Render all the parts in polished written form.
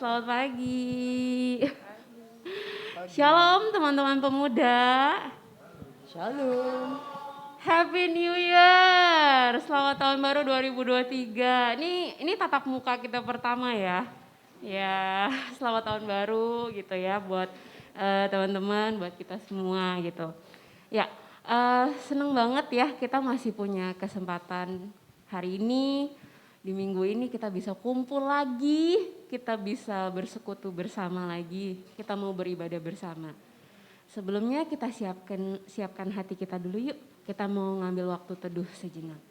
selamat pagi. Shalom teman-teman pemuda. Shalom. Happy New Year. Selamat tahun baru 2023. Ini tatap muka kita pertama ya. Ya, selamat tahun baru gitu ya buat teman-teman, buat kita semua gitu. Ya, seneng banget ya kita masih punya kesempatan hari ini. Di minggu ini kita bisa kumpul lagi, kita bisa bersekutu bersama lagi, kita mau beribadah bersama. Sebelumnya kita siapkan hati kita dulu yuk, kita mau ngambil waktu teduh sejenak.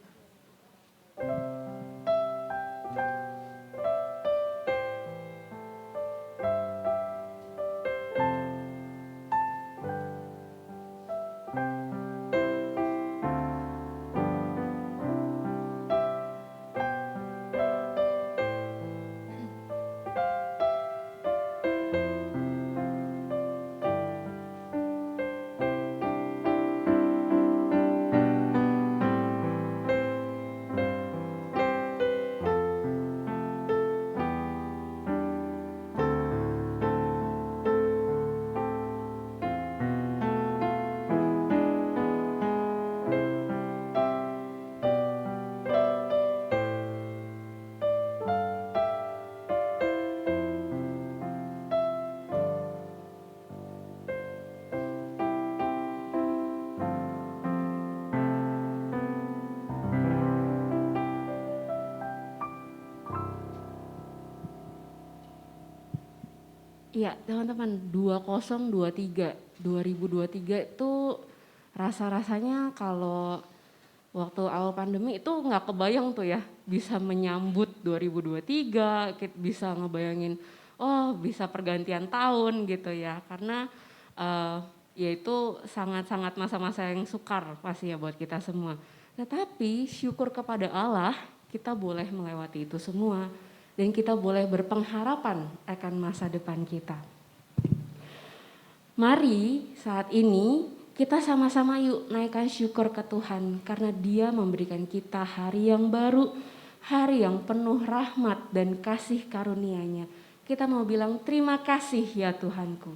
Iya teman-teman, 2023 itu rasanya kalau waktu awal pandemi itu nggak kebayang tuh ya bisa menyambut 2023, kita bisa ngebayangin oh bisa pergantian tahun gitu ya, karena ya itu sangat-sangat masa-masa yang sukar pasti ya buat kita semua. Tetapi syukur kepada Allah kita boleh melewati itu semua dan kita boleh berpengharapan akan masa depan kita. Mari saat ini kita sama-sama yuk naikkan syukur ke Tuhan karena Dia memberikan kita hari yang baru, hari yang penuh rahmat dan kasih karunia-Nya. Kita mau bilang terima kasih ya Tuhanku.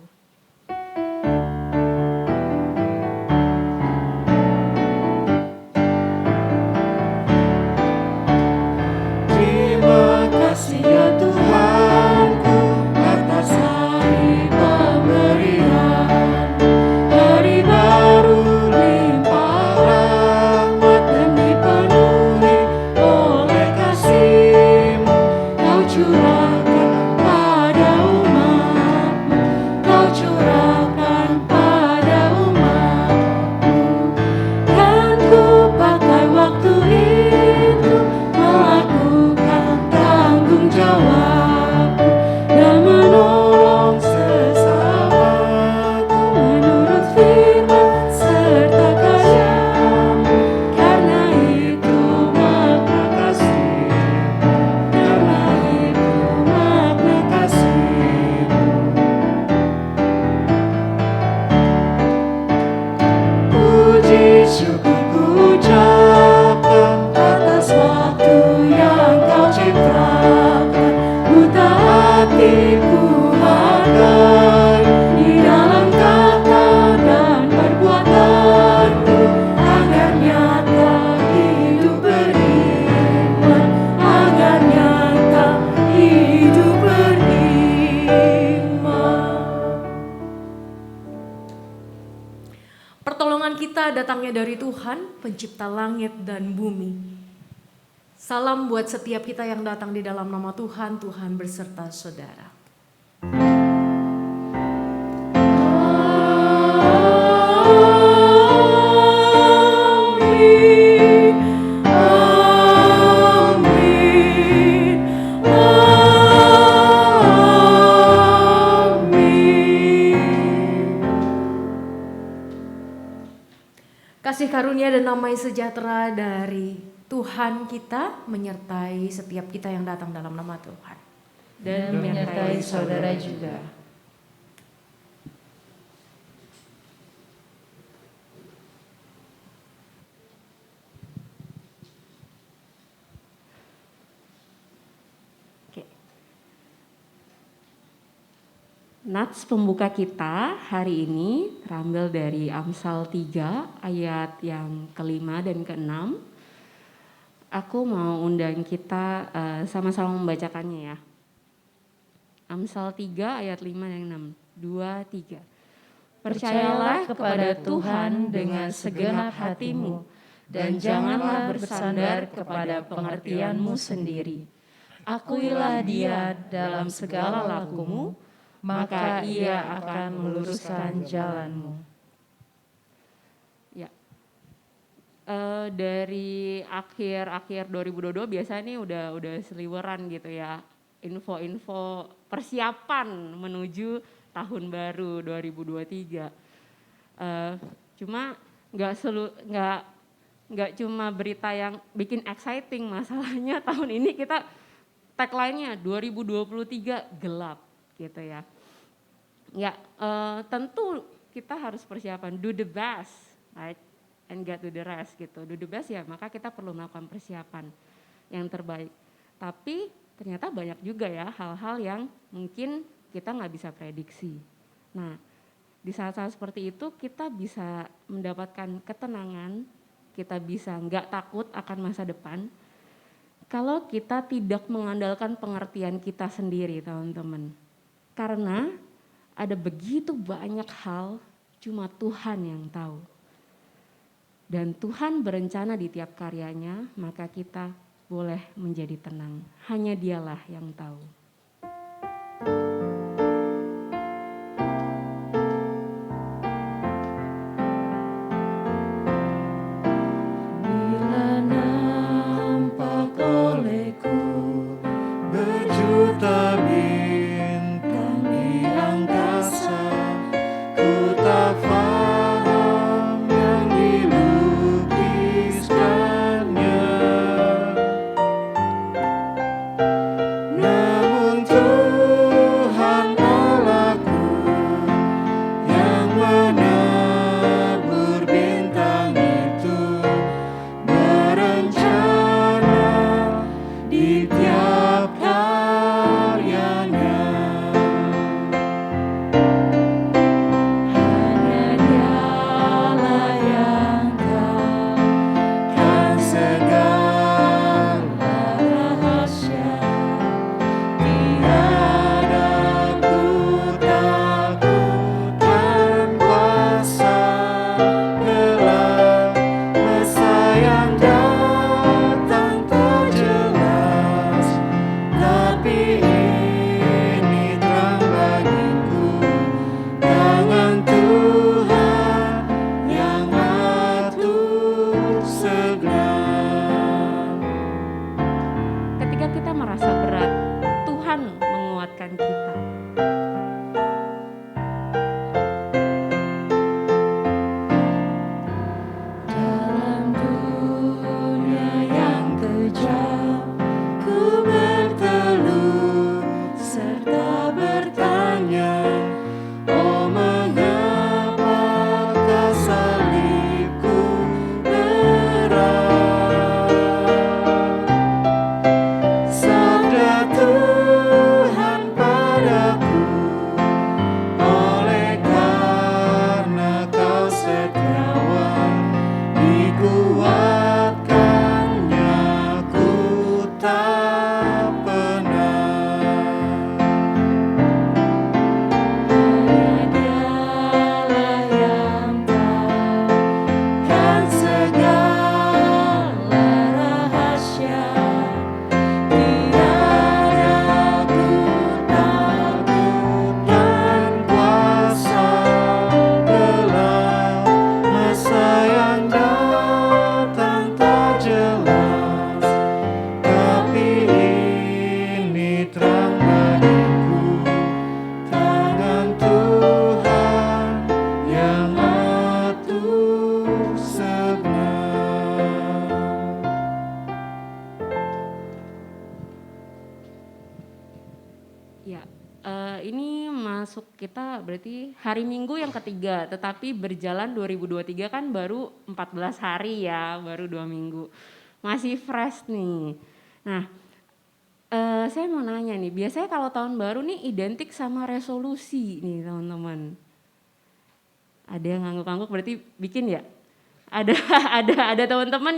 Terima kasih ya Tuhanku atas hari pemberian, hari baru limpah rahmat dan dipenuhi oleh kasih-Mu. Kau curahkan pada umat-Mu, Kau curahkan pada umat-Mu, dan Ku pakai waktu itu melakukan tanggung jawabku dan menolong sesamaku menurut firman serta karya-Mu. Karena itu makna kasih-Mu, karena itu makna kasih-Mu. Puji syukur ku ucapkan atas waktu yang Kau ciptakan. Buta hatiku hargai di dalam kata dan perbuatanku, agar nyata hidup beriman, agar nyata hidup beriman. Pertolongan kita datangnya dari Tuhan, pencipta langit dan bumi. Salam buat setiap kita yang datang di dalam nama Tuhan, Tuhan berserta saudara. Amin, amin, amin. Kasih karunia dan damai sejahtera dari Tuhan kita menyertai setiap kita yang datang dalam nama Tuhan. Dan menyertai saudara juga. Oke. Nats pembuka kita hari ini terambil dari Amsal 3 ayat yang kelima dan keenam. Aku mau undang kita sama-sama membacakannya ya. Amsal 3 ayat 5 dan 6. 2, 3. Percayalah kepada Tuhan dengan segenap hatimu dan janganlah bersandar kepada pengertianmu sendiri. Akuilah Dia dalam segala lakumu, maka Ia akan meluruskan jalanmu. Ya, dari akhir 2022 biasanya nih udah seliweran gitu ya, info-info persiapan menuju tahun baru 2023. Cuma nggak cuma berita yang bikin exciting, masalahnya tahun ini kita tagline-nya 2023 gelap gitu ya. Ya, tentu kita harus persiapan, do the best, right? And get to the rest gitu. Do the best ya, maka kita perlu melakukan persiapan yang terbaik. Tapi ternyata banyak juga ya hal-hal yang mungkin kita nggak bisa prediksi. Nah, di saat-saat seperti itu kita bisa mendapatkan ketenangan, kita bisa nggak takut akan masa depan, kalau kita tidak mengandalkan pengertian kita sendiri, teman-teman. Karena ada begitu banyak hal cuma Tuhan yang tahu. Dan Tuhan berencana di tiap karyanya, maka kita boleh menjadi tenang. Hanya Dialah yang tahu. Bila nampak olehku berjuta bintang di angkasa, ku tak faham yang dilukiskannya. Namun Tuhan Allahku yang menabur bintang itu berencana di tiap karyanya. Hanya Dialah yang tahu kan segala rahasia. Tiada ku takutkan kuasa gelap, masa yang datang tak jelas, tapi ini terang bagiku, tangan Tuhan yang atur segenap. Ketika kita merasa berat, Tuhan menguatkan kita. Dalam dunia yang kejam, ku berteluh serta bertanya, oh mengapakah salibku berat? Sabda Tuhan padaku, oleh karena kau setiawan, dikuatkannya ku tak pernah. Hanya Dialah yang tahu kan segala rahasia. Tiada ku takutkan kuasa gelap, masa yang datang tak jelas, tapi ini terang bagiku, tangan Tuhan yang atur segenap. Ya, ini masuk kita berarti hari Minggu yang ketiga, tetapi berjalan 2023 kan baru 14 hari ya, baru 2 minggu. Masih fresh nih. Nah, Saya mau nanya nih, biasanya kalau tahun baru nih identik sama resolusi nih teman-teman. Ada yang ngangguk-ngangguk berarti bikin ya? Ada ada teman-teman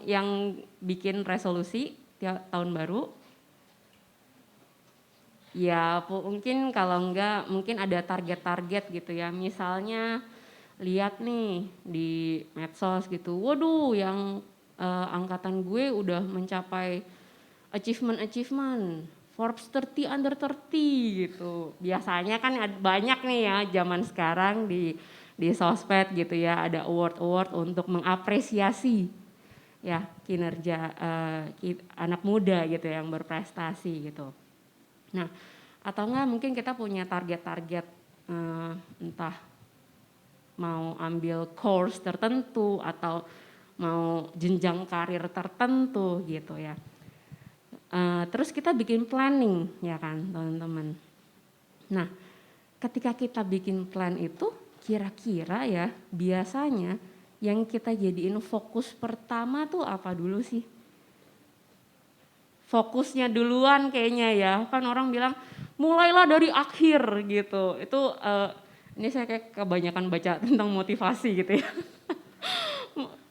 yang bikin resolusi tiap tahun baru. Ya mungkin kalau enggak mungkin ada target-target gitu ya. Misalnya lihat nih di medsos gitu, waduh yang angkatan gue udah mencapai achievement Forbes 30 under 30 gitu. Biasanya kan banyak nih ya zaman sekarang di sosmed gitu ya, ada award untuk mengapresiasi ya kinerja anak muda gitu yang berprestasi gitu. Nah, atau enggak mungkin kita punya target-target entah mau ambil course tertentu atau mau jenjang karir tertentu gitu ya. Terus kita bikin planning ya kan teman-teman. Nah, ketika kita bikin plan itu kira-kira ya biasanya yang kita jadiin fokus pertama tuh apa dulu sih? Fokusnya duluan kayaknya ya, kan orang bilang mulailah dari akhir gitu. Itu ini saya kayak kebanyakan baca tentang motivasi gitu ya.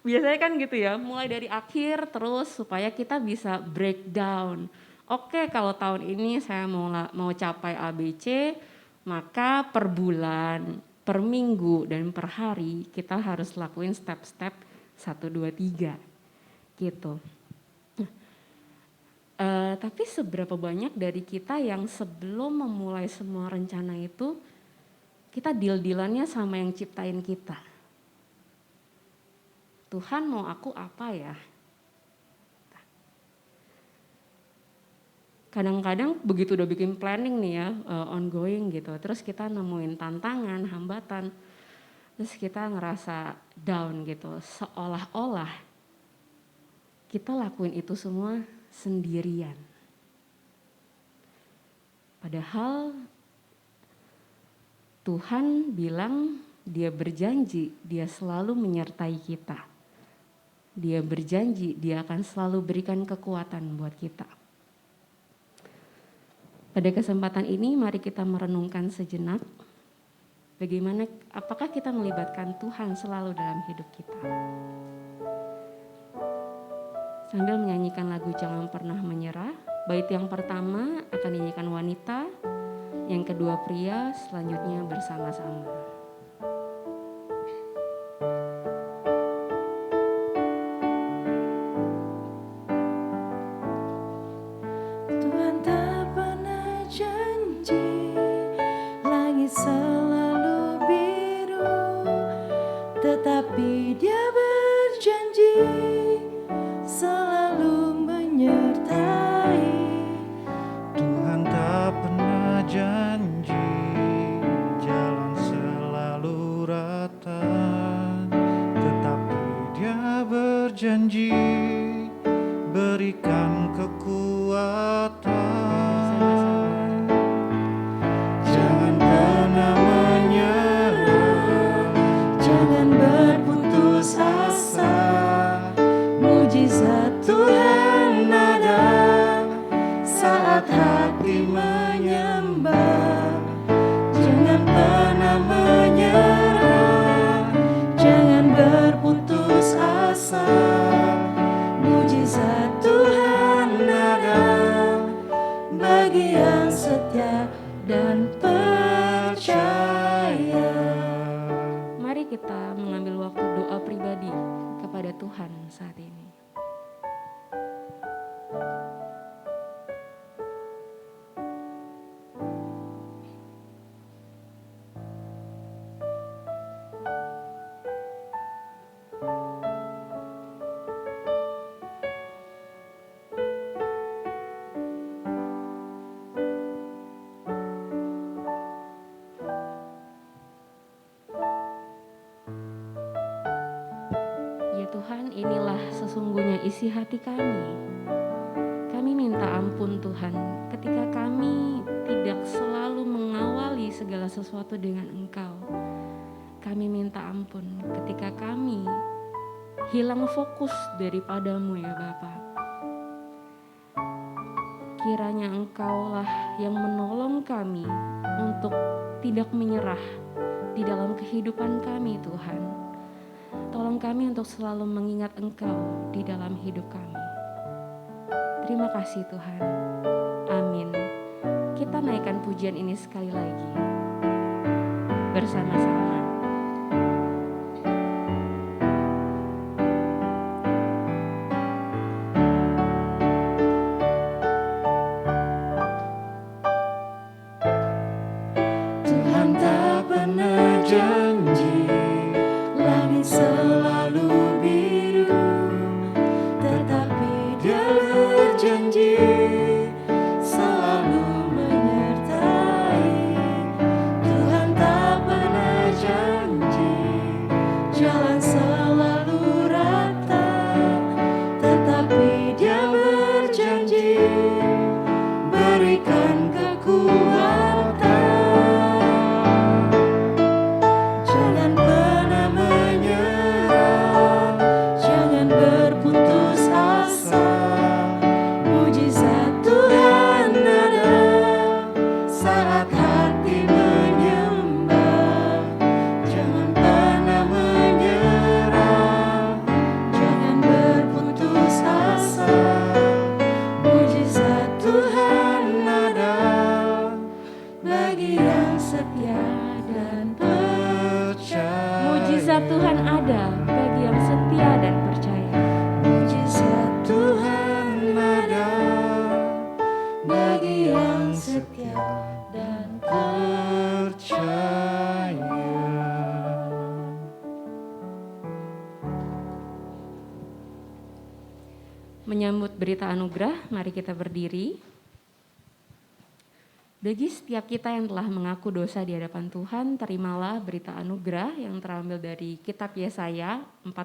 Biasanya kan gitu ya, mulai dari akhir terus supaya kita bisa breakdown. Oke, kalau tahun ini saya mau capai ABC, maka per bulan, per minggu dan per hari kita harus lakuin step-step 1 2 3 gitu. Tapi seberapa banyak dari kita yang sebelum memulai semua rencana itu kita deal-dealannya sama yang ciptain kita. Tuhan mau aku apa ya? Kadang-kadang begitu udah bikin planning nih ya, ongoing gitu, terus kita nemuin tantangan, hambatan, terus kita ngerasa down gitu, seolah-olah kita lakuin itu semua sendirian. Padahal Tuhan bilang Dia berjanji, Dia selalu menyertai kita. Dia berjanji, Dia akan selalu berikan kekuatan buat kita. Pada kesempatan ini mari kita merenungkan sejenak bagaimana, apakah kita melibatkan Tuhan selalu dalam hidup kita. Sambil menyanyikan lagu Jangan Pernah Menyerah, bait yang pertama akan dinyanyikan wanita, yang kedua pria, selanjutnya bersama-sama. Tuhan tak pernah janji langit selalu biru, tetapi Dia berjanji selalu menyertai. Tuhan tak pernah janji jalan selalu rata, tetapi Dia berjanji berikan kekuatan. Jangan pernah menyerah, Jangan berputus asa, mujizat Tuhan ada saat hati menyembah. Jangan pernah menyerah, jangan berputus asa, mujizat Tuhan ada bagi yang setia dan percaya. Mari kita mengambil waktu doa pribadi kepada Tuhan saat ini. Ya Tuhan, inilah sesungguhnya isi hati kami. Kami minta ampun Tuhan ketika kami tidak selalu mengawali segala sesuatu dengan Engkau. Kami minta ampun ketika kami hilang fokus daripadamu ya Bapa. kiranya Engkaulah yang menolong kami untuk tidak menyerah di dalam kehidupan kami Tuhan. Tolong kami untuk selalu mengingat Engkau di dalam hidup kami. Terima kasih Tuhan. Amin. Kita naikkan pujian ini sekali lagi bersama-sama. Tuhan tak pernah janji langit selalu biru, tetapi Dia berjanji selalu menyertai. Tuhan tak pernah janji jalan selalu rata, tetapi Dia berjanji berikan kekuatan. Jangan pernah menyerah, jangan berputus asa. Mujizat Tuhan ada saat hati menyembah. Jangan pernah menyerah, jangan berputus asa. Mujizat Tuhan ada bagi yang setia dan percaya. Mujizat Tuhan ada bagi yang setia dan percaya. Mujizat Tuhan ada bagi yang setia dan percaya. Menyambut berita anugerah, mari kita berdiri. Bagi setiap kita yang telah mengaku dosa di hadapan Tuhan, terimalah berita anugerah yang terambil dari kitab Yesaya 40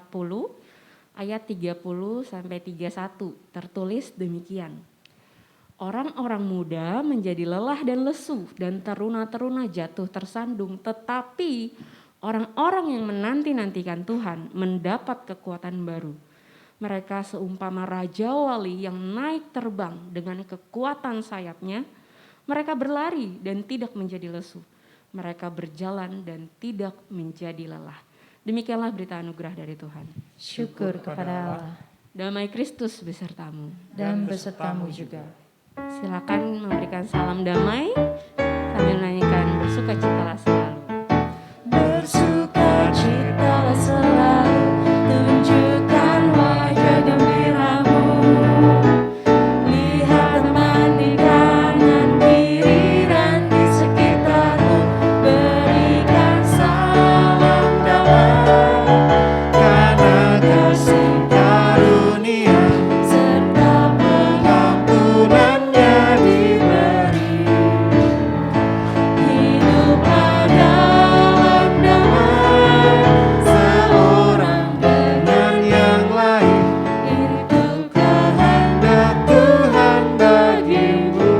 ayat 30 sampai 31. Tertulis demikian. Orang-orang muda menjadi lelah dan lesu dan teruna-teruna jatuh tersandung, tetapi orang-orang yang menanti-nantikan Tuhan mendapat kekuatan baru. Mereka seumpama raja wali yang naik terbang dengan kekuatan sayapnya. Mereka berlari dan tidak menjadi lesu. Mereka berjalan dan tidak menjadi lelah. Demikianlah berita anugerah dari Tuhan. Syukur kepada Allah Damai Kristus besertamu. dan besertamu juga. Silakan memberikan salam damai sambil menyanyikan bersukacitalah selalu. Bersukacitalah selalu, tunjukkan wajah gembiramu. Lihat teman di kanan kiri dan di sekitarmu, berikan salam damai. Karena kasih karunia Serta pengampunannya diberi. Hiduplah dalam damai, seorang dengan yang lain, itu kehendak Tuhan bagimu.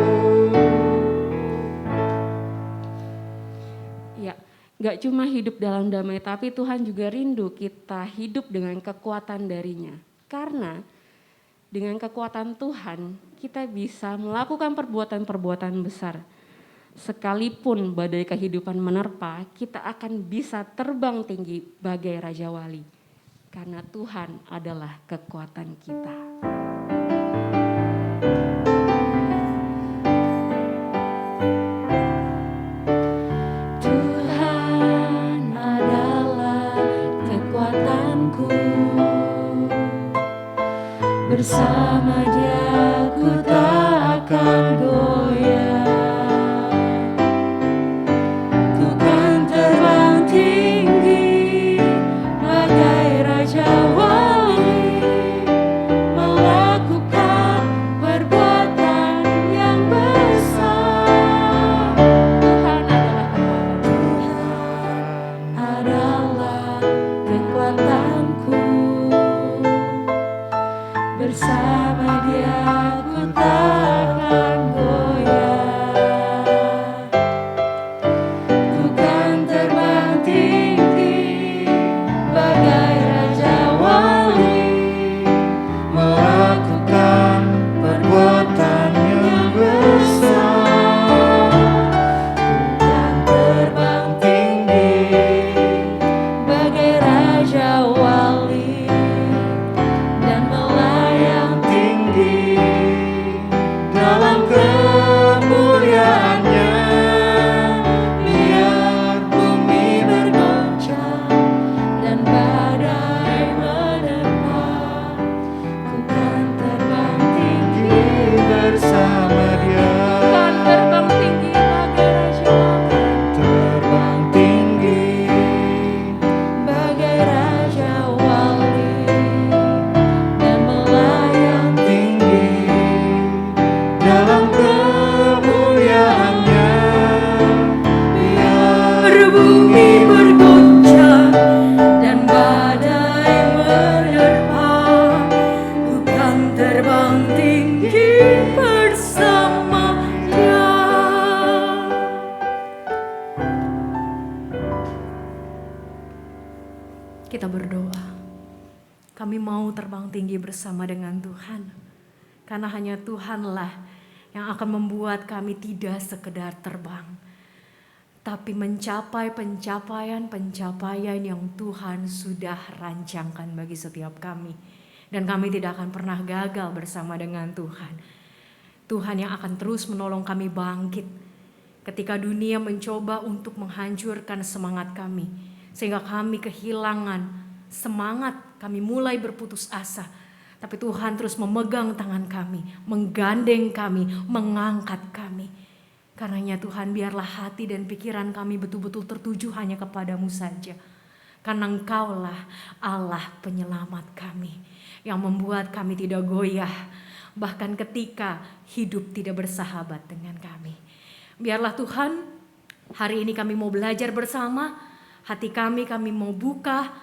Ya, gak cuma hidup dalam damai, tapi Tuhan juga rindu kita hidup dengan kekuatan darinya. Karena dengan kekuatan Tuhan, kita bisa melakukan perbuatan-perbuatan besar. Sekalipun badai kehidupan menerpa, kita akan bisa terbang tinggi bagai Raja Wali. Karena Tuhan adalah kekuatan kita. Tuhan adalah kekuatanku. Bersama Dia ku tak akan goyah. Ku kan terbang tinggi bagai Raja Wali, melakukan perbuatan terbang tinggi bersama dengan Tuhan. Karena hanya Tuhanlah yang akan membuat kami tidak sekedar terbang, tapi mencapai pencapaian yang Tuhan sudah rancangkan bagi setiap kami. Dan kami tidak akan pernah gagal bersama dengan Tuhan. Tuhan yang akan terus menolong kami bangkit ketika dunia mencoba untuk menghancurkan semangat kami, sehingga kami kehilangan semangat, kami mulai berputus asa. Tapi Tuhan terus memegang tangan kami, menggandeng kami, mengangkat kami. Karenanya Tuhan, biarlah hati dan pikiran kami betul-betul tertuju hanya kepadamu saja. Karena Engkaulah Allah penyelamat kami, yang membuat kami tidak goyah, bahkan ketika hidup tidak bersahabat dengan kami. Biarlah Tuhan, hari ini kami mau belajar bersama, hati kami mau buka,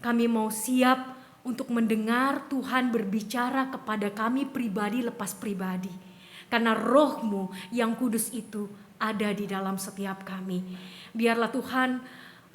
kami mau siap untuk mendengar Tuhan berbicara kepada kami pribadi lepas pribadi. Karena Roh-Mu yang kudus itu ada di dalam setiap kami. Biarlah Tuhan,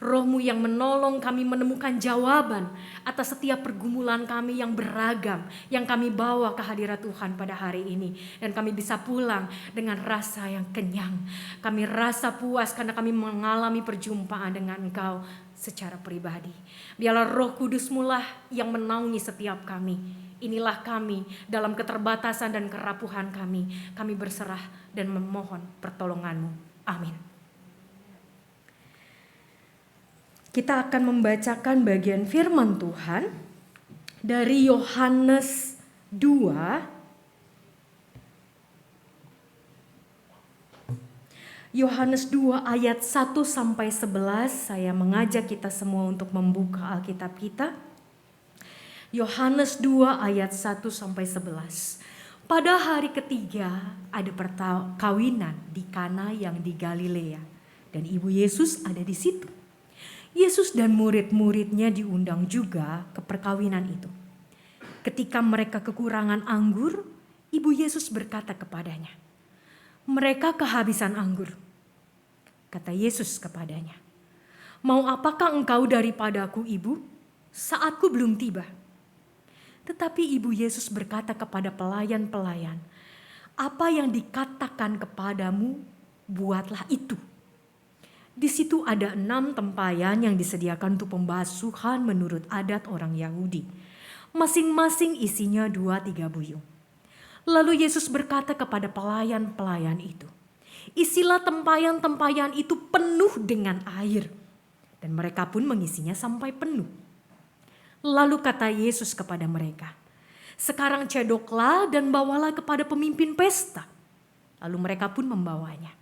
Roh-Mu yang menolong kami menemukan jawaban atas setiap pergumulan kami yang beragam, yang kami bawa ke hadirat Tuhan pada hari ini. Dan kami bisa pulang dengan rasa yang kenyang. Kami rasa puas karena kami mengalami perjumpaan dengan Engkau secara pribadi. Biarlah Roh Kudus-Mu lah yang menaungi setiap kami. Inilah kami dalam keterbatasan dan kerapuhan kami. Kami berserah dan memohon pertolongan-Mu. Amin. Kita akan membacakan bagian firman Tuhan dari Yohanes 2. Yohanes 2 ayat 1 sampai 11. Saya mengajak kita semua untuk membuka Alkitab kita. Yohanes 2 ayat 1 sampai 11. Pada hari ketiga ada perkawinan di Kana yang di Galilea, dan ibu Yesus ada di situ. Yesus dan murid-muridnya diundang juga ke perkawinan itu. Ketika mereka kekurangan anggur, ibu Yesus berkata kepadanya, "Mereka kehabisan anggur." Kata Yesus kepadanya, "Mau apakah engkau daripadaku, ibu? Saatku belum tiba." Tetapi ibu Yesus berkata kepada pelayan-pelayan, "Apa yang dikatakan kepadamu, buatlah itu." Di situ ada 6 tempayan yang disediakan untuk pembasuhan menurut adat orang Yahudi. Masing-masing isinya 2-3 buyung. Lalu Yesus berkata kepada pelayan-pelayan itu, "Isilah tempayan-tempayan itu penuh dengan air." Dan mereka pun mengisinya sampai penuh. Lalu kata Yesus kepada mereka, "Sekarang cedoklah dan bawalah kepada pemimpin pesta." Lalu mereka pun membawanya.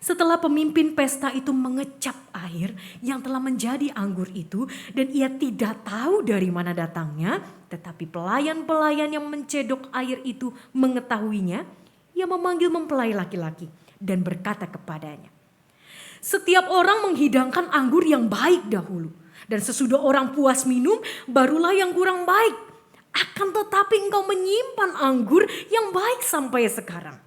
Setelah pemimpin pesta itu mengecap air yang telah menjadi anggur itu, dan ia tidak tahu dari mana datangnya, tetapi pelayan-pelayan yang mencedok air itu mengetahuinya, ia memanggil mempelai laki-laki dan berkata kepadanya, "Setiap orang menghidangkan anggur yang baik dahulu, dan sesudah orang puas minum, barulah yang kurang baik. Akan tetapi engkau menyimpan anggur yang baik sampai sekarang."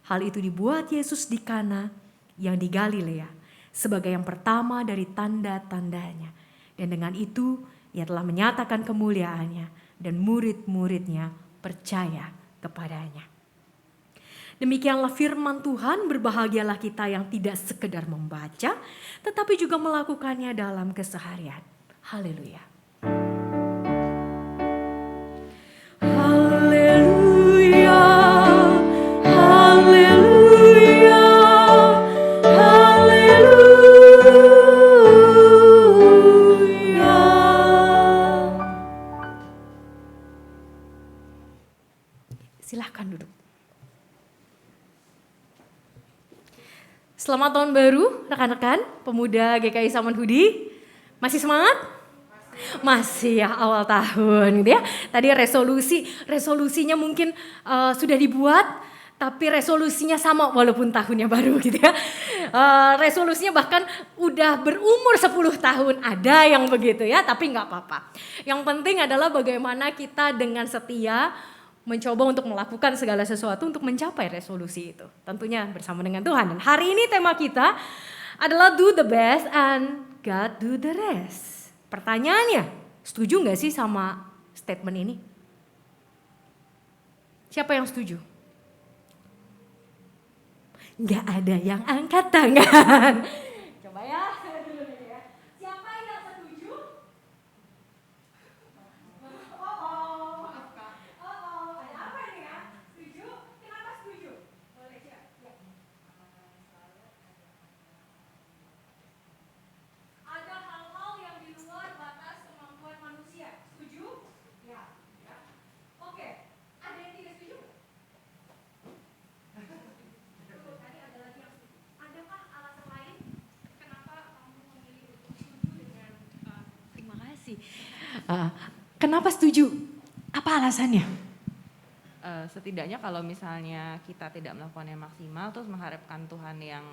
Hal itu dibuat Yesus di Kana yang di Galilea sebagai yang pertama dari tanda-tandanya. Dan dengan itu ia telah menyatakan kemuliaannya, dan murid-muridnya percaya kepadanya. Demikianlah firman Tuhan. Berbahagialah kita yang tidak sekedar membaca, tetapi juga melakukannya dalam keseharian. Haleluya. Haleluya. Haleluya. Haleluya. Silahkan duduk. Selamat tahun baru rekan-rekan pemuda GKI Samanhudi. Masih semangat? Masih ya, awal tahun gitu ya. Tadi resolusinya mungkin sudah dibuat, tapi resolusinya sama walaupun tahunnya baru gitu ya. Resolusinya bahkan udah berumur 10 tahun, ada yang begitu ya, tapi nggak apa-apa. Yang penting adalah bagaimana kita dengan setia mencoba untuk melakukan segala sesuatu untuk mencapai resolusi itu. Tentunya bersama dengan Tuhan. Dan hari ini tema kita adalah do the best and God do the rest. Pertanyaannya, setuju gak sih sama statement ini? Siapa yang setuju? Nggak ada yang angkat tangan. Coba ya, saya dulu nih ya. Siapa yang setuju? Ada apa nih ya? Setuju? Kenapa setuju? Boleh ya. Ada hal-hal yang di luar batas kemampuan manusia. Setuju? Ya. Oke. Ada yang tidak setuju? Tadi ada lagi yang setuju. Adakah alasan lain kenapa kamu memilih untuk setuju dengan terima kasih. Kenapa setuju? Apa alasannya? Setidaknya kalau misalnya kita tidak melakukan yang maksimal terus mengharapkan Tuhan yang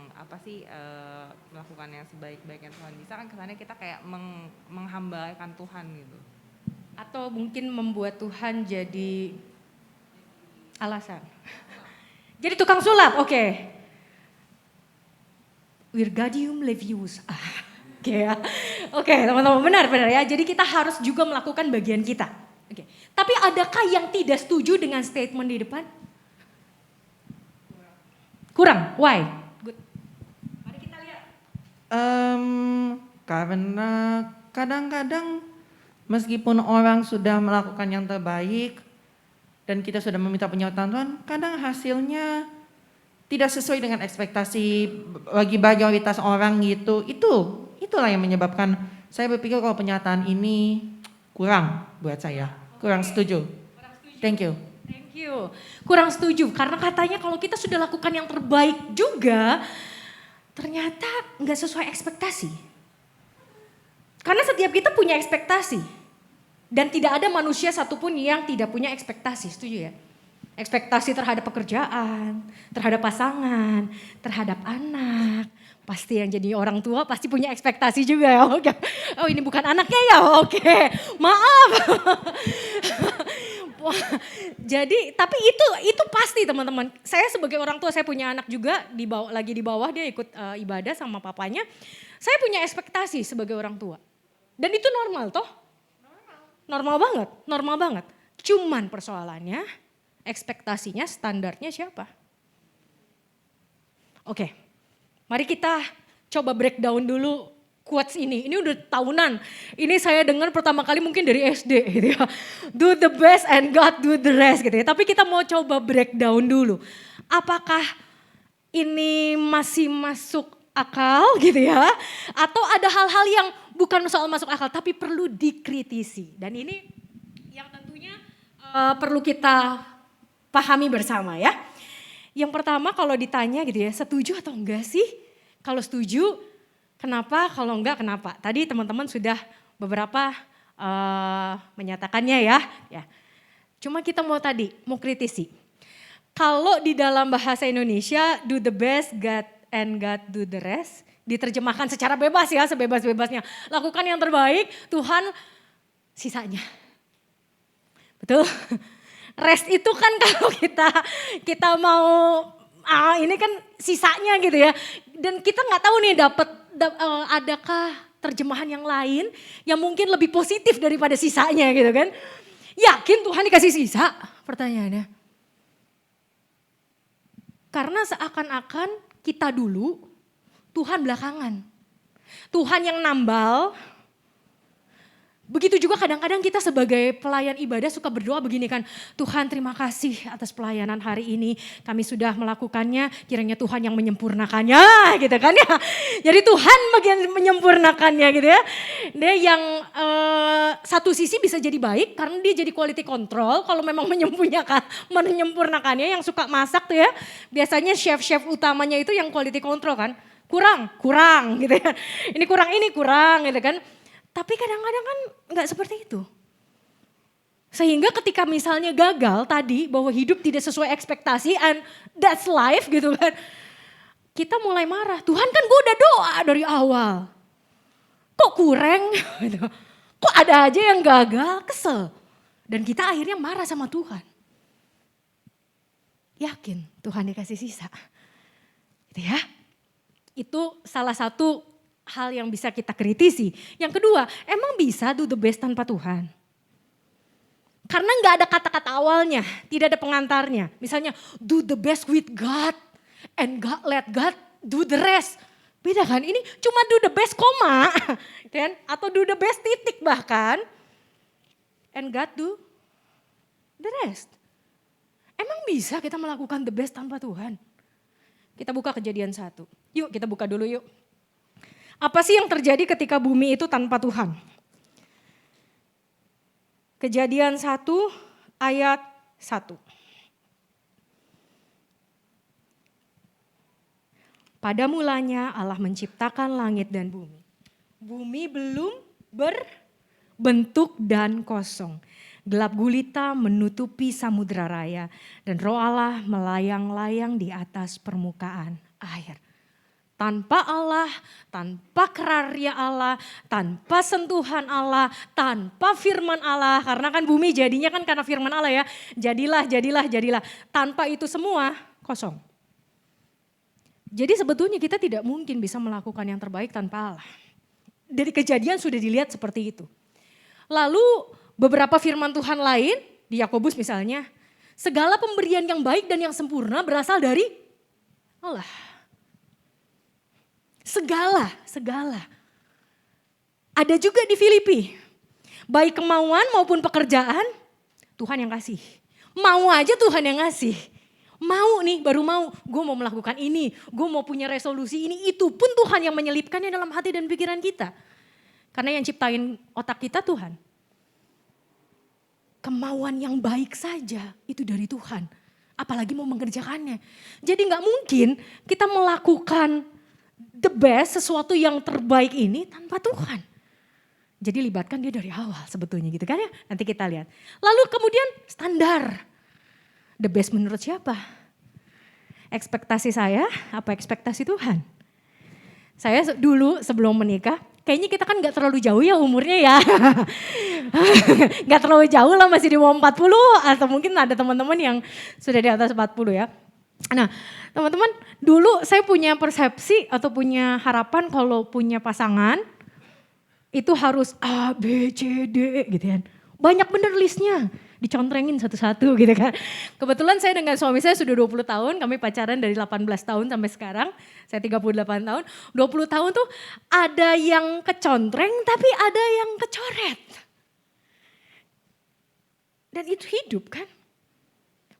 melakukan yang sebaik-baiknya Tuhan bisa, kan kesannya kita kayak menghambakan Tuhan gitu. Atau mungkin membuat Tuhan jadi alasan. Jadi tukang sulap, oke. Wirgadium Levius. Oke ya. Oke, teman-teman, benar ya. Jadi kita harus juga melakukan bagian kita. Oke. Tapi adakah yang tidak setuju dengan statement di depan? Kurang. Why? Good. Mari kita lihat. Karena kadang-kadang meskipun orang sudah melakukan yang terbaik dan kita sudah meminta penyertaan Tuhan, kadang hasilnya tidak sesuai dengan ekspektasi bagi mayoritas orang gitu. Itulah yang menyebabkan saya berpikir kalau pernyataan ini kurang buat saya. Kurang setuju. Thank you. Thank you. Kurang setuju karena katanya kalau kita sudah lakukan yang terbaik juga ternyata nggak sesuai ekspektasi. Karena setiap kita punya ekspektasi dan tidak ada manusia satupun yang tidak punya ekspektasi. Setuju ya? Ekspektasi terhadap pekerjaan, terhadap pasangan, terhadap anak. Pasti yang jadi orang tua pasti punya ekspektasi juga ya. Oke. Oh ini bukan anaknya ya, oke. Maaf. Jadi tapi itu pasti teman-teman. Saya sebagai orang tua, saya punya anak juga lagi di bawah, dia ikut ibadah sama papanya. Saya punya ekspektasi sebagai orang tua. Dan itu normal toh? Normal banget. Cuman persoalannya ekspektasinya, standarnya siapa? Oke, mari kita coba breakdown dulu quotes ini. Ini udah tahunan. Ini saya dengar pertama kali mungkin dari SD gitu ya. Do the best and God do the rest gitu ya. Tapi kita mau coba breakdown dulu. Apakah ini masih masuk akal gitu ya? Atau ada hal-hal yang bukan soal masuk akal tapi perlu dikritisi. Dan ini yang tentunya perlu kita pahami bersama ya. Yang pertama kalau ditanya gitu ya, setuju atau enggak sih? Kalau setuju, kenapa? Kalau enggak, kenapa? Tadi teman-teman sudah beberapa menyatakannya ya. Cuma kita mau kritisi. Kalau di dalam bahasa Indonesia, do the best, God do the rest. Diterjemahkan secara bebas ya, sebebas-bebasnya. Lakukan yang terbaik, Tuhan sisanya. Betul? Rest itu kan kalau kita mau ini kan sisanya gitu ya. Dan kita nggak tahu nih adakah terjemahan yang lain yang mungkin lebih positif daripada sisanya gitu kan. Yakin Tuhan dikasih sisa? Pertanyaannya. Karena seakan-akan kita dulu, Tuhan belakangan. Tuhan yang nambal. Begitu juga kadang-kadang kita sebagai pelayan ibadah suka berdoa begini kan. Tuhan terima kasih atas pelayanan hari ini. Kami sudah melakukannya, kiranya Tuhan yang menyempurnakannya gitu kan ya. Jadi Tuhan bagian menyempurnakannya gitu ya. Dia yang satu sisi bisa jadi baik karena dia jadi quality control. Kalau memang menyempurnakannya yang suka masak tuh ya. Biasanya chef-chef utamanya itu yang quality control kan. Kurang gitu ya. Ini kurang gitu kan. Tapi kadang-kadang kan nggak seperti itu. Sehingga ketika misalnya gagal tadi bahwa hidup tidak sesuai ekspektasi and that's life gitu kan. Kita mulai marah, Tuhan kan gue udah doa dari awal. Kok kurang? Kok ada aja yang gagal, kesel. Dan kita akhirnya marah sama Tuhan. Yakin Tuhan dikasih sisa. Gitu ya. Itu salah satu hal yang bisa kita kritisi. Yang kedua, emang bisa do the best tanpa Tuhan? Karena nggak ada kata-kata awalnya, tidak ada pengantarnya. Misalnya do the best with God and God, let God do the rest. Beda kan, ini cuma do the best koma, kan? Atau do the best titik bahkan. And God do the rest. Emang bisa kita melakukan the best tanpa Tuhan? Kita buka Kejadian 1. Yuk kita buka dulu yuk. Apa sih yang terjadi ketika bumi itu tanpa Tuhan? Kejadian 1 ayat 1. Pada mulanya Allah menciptakan langit dan bumi. Bumi belum berbentuk dan kosong. Gelap gulita menutupi samudra raya dan roh Allah melayang-layang di atas permukaan air. Tanpa Allah, tanpa karya Allah, tanpa sentuhan Allah, tanpa firman Allah. Karena kan bumi jadinya kan karena firman Allah ya. Jadilah, jadilah, jadilah. Tanpa itu semua kosong. Jadi sebetulnya kita tidak mungkin bisa melakukan yang terbaik tanpa Allah. Dari Kejadian sudah dilihat seperti itu. Lalu beberapa firman Tuhan lain, di Yakobus misalnya, segala pemberian yang baik dan yang sempurna berasal dari Allah. Segala. Ada juga di Filipi, baik kemauan maupun pekerjaan, Tuhan yang kasih. Mau aja Tuhan yang ngasih. Mau nih, baru mau, gue mau melakukan ini, gue mau punya resolusi ini, itu pun Tuhan yang menyelipkannya dalam hati dan pikiran kita. Karena yang ciptain otak kita Tuhan. Kemauan yang baik saja itu dari Tuhan. Apalagi mau mengerjakannya. Jadi gak mungkin kita melakukan the best, sesuatu yang terbaik ini tanpa Tuhan. Jadi libatkan dia dari awal sebetulnya gitu kan ya. Nanti kita lihat. Lalu kemudian standar. The best menurut siapa? Ekspektasi saya apa ekspektasi Tuhan? Saya dulu sebelum menikah, kayaknya kita kan gak terlalu jauh ya umurnya ya. Gak terlalu jauh lah, masih di bawah 40 atau mungkin ada teman-teman yang sudah di atas 40 ya. Nah teman-teman, dulu saya punya persepsi atau punya harapan kalau punya pasangan itu harus A, B, C, D gitu kan. Banyak bener listnya, dicontrengin satu-satu gitu kan. Kebetulan saya dengan suami saya sudah 20 tahun, kami pacaran dari 18 tahun sampai sekarang. Saya 38 tahun, 20 tahun tuh ada yang kecontreng tapi ada yang kecoret. Dan itu hidup kan.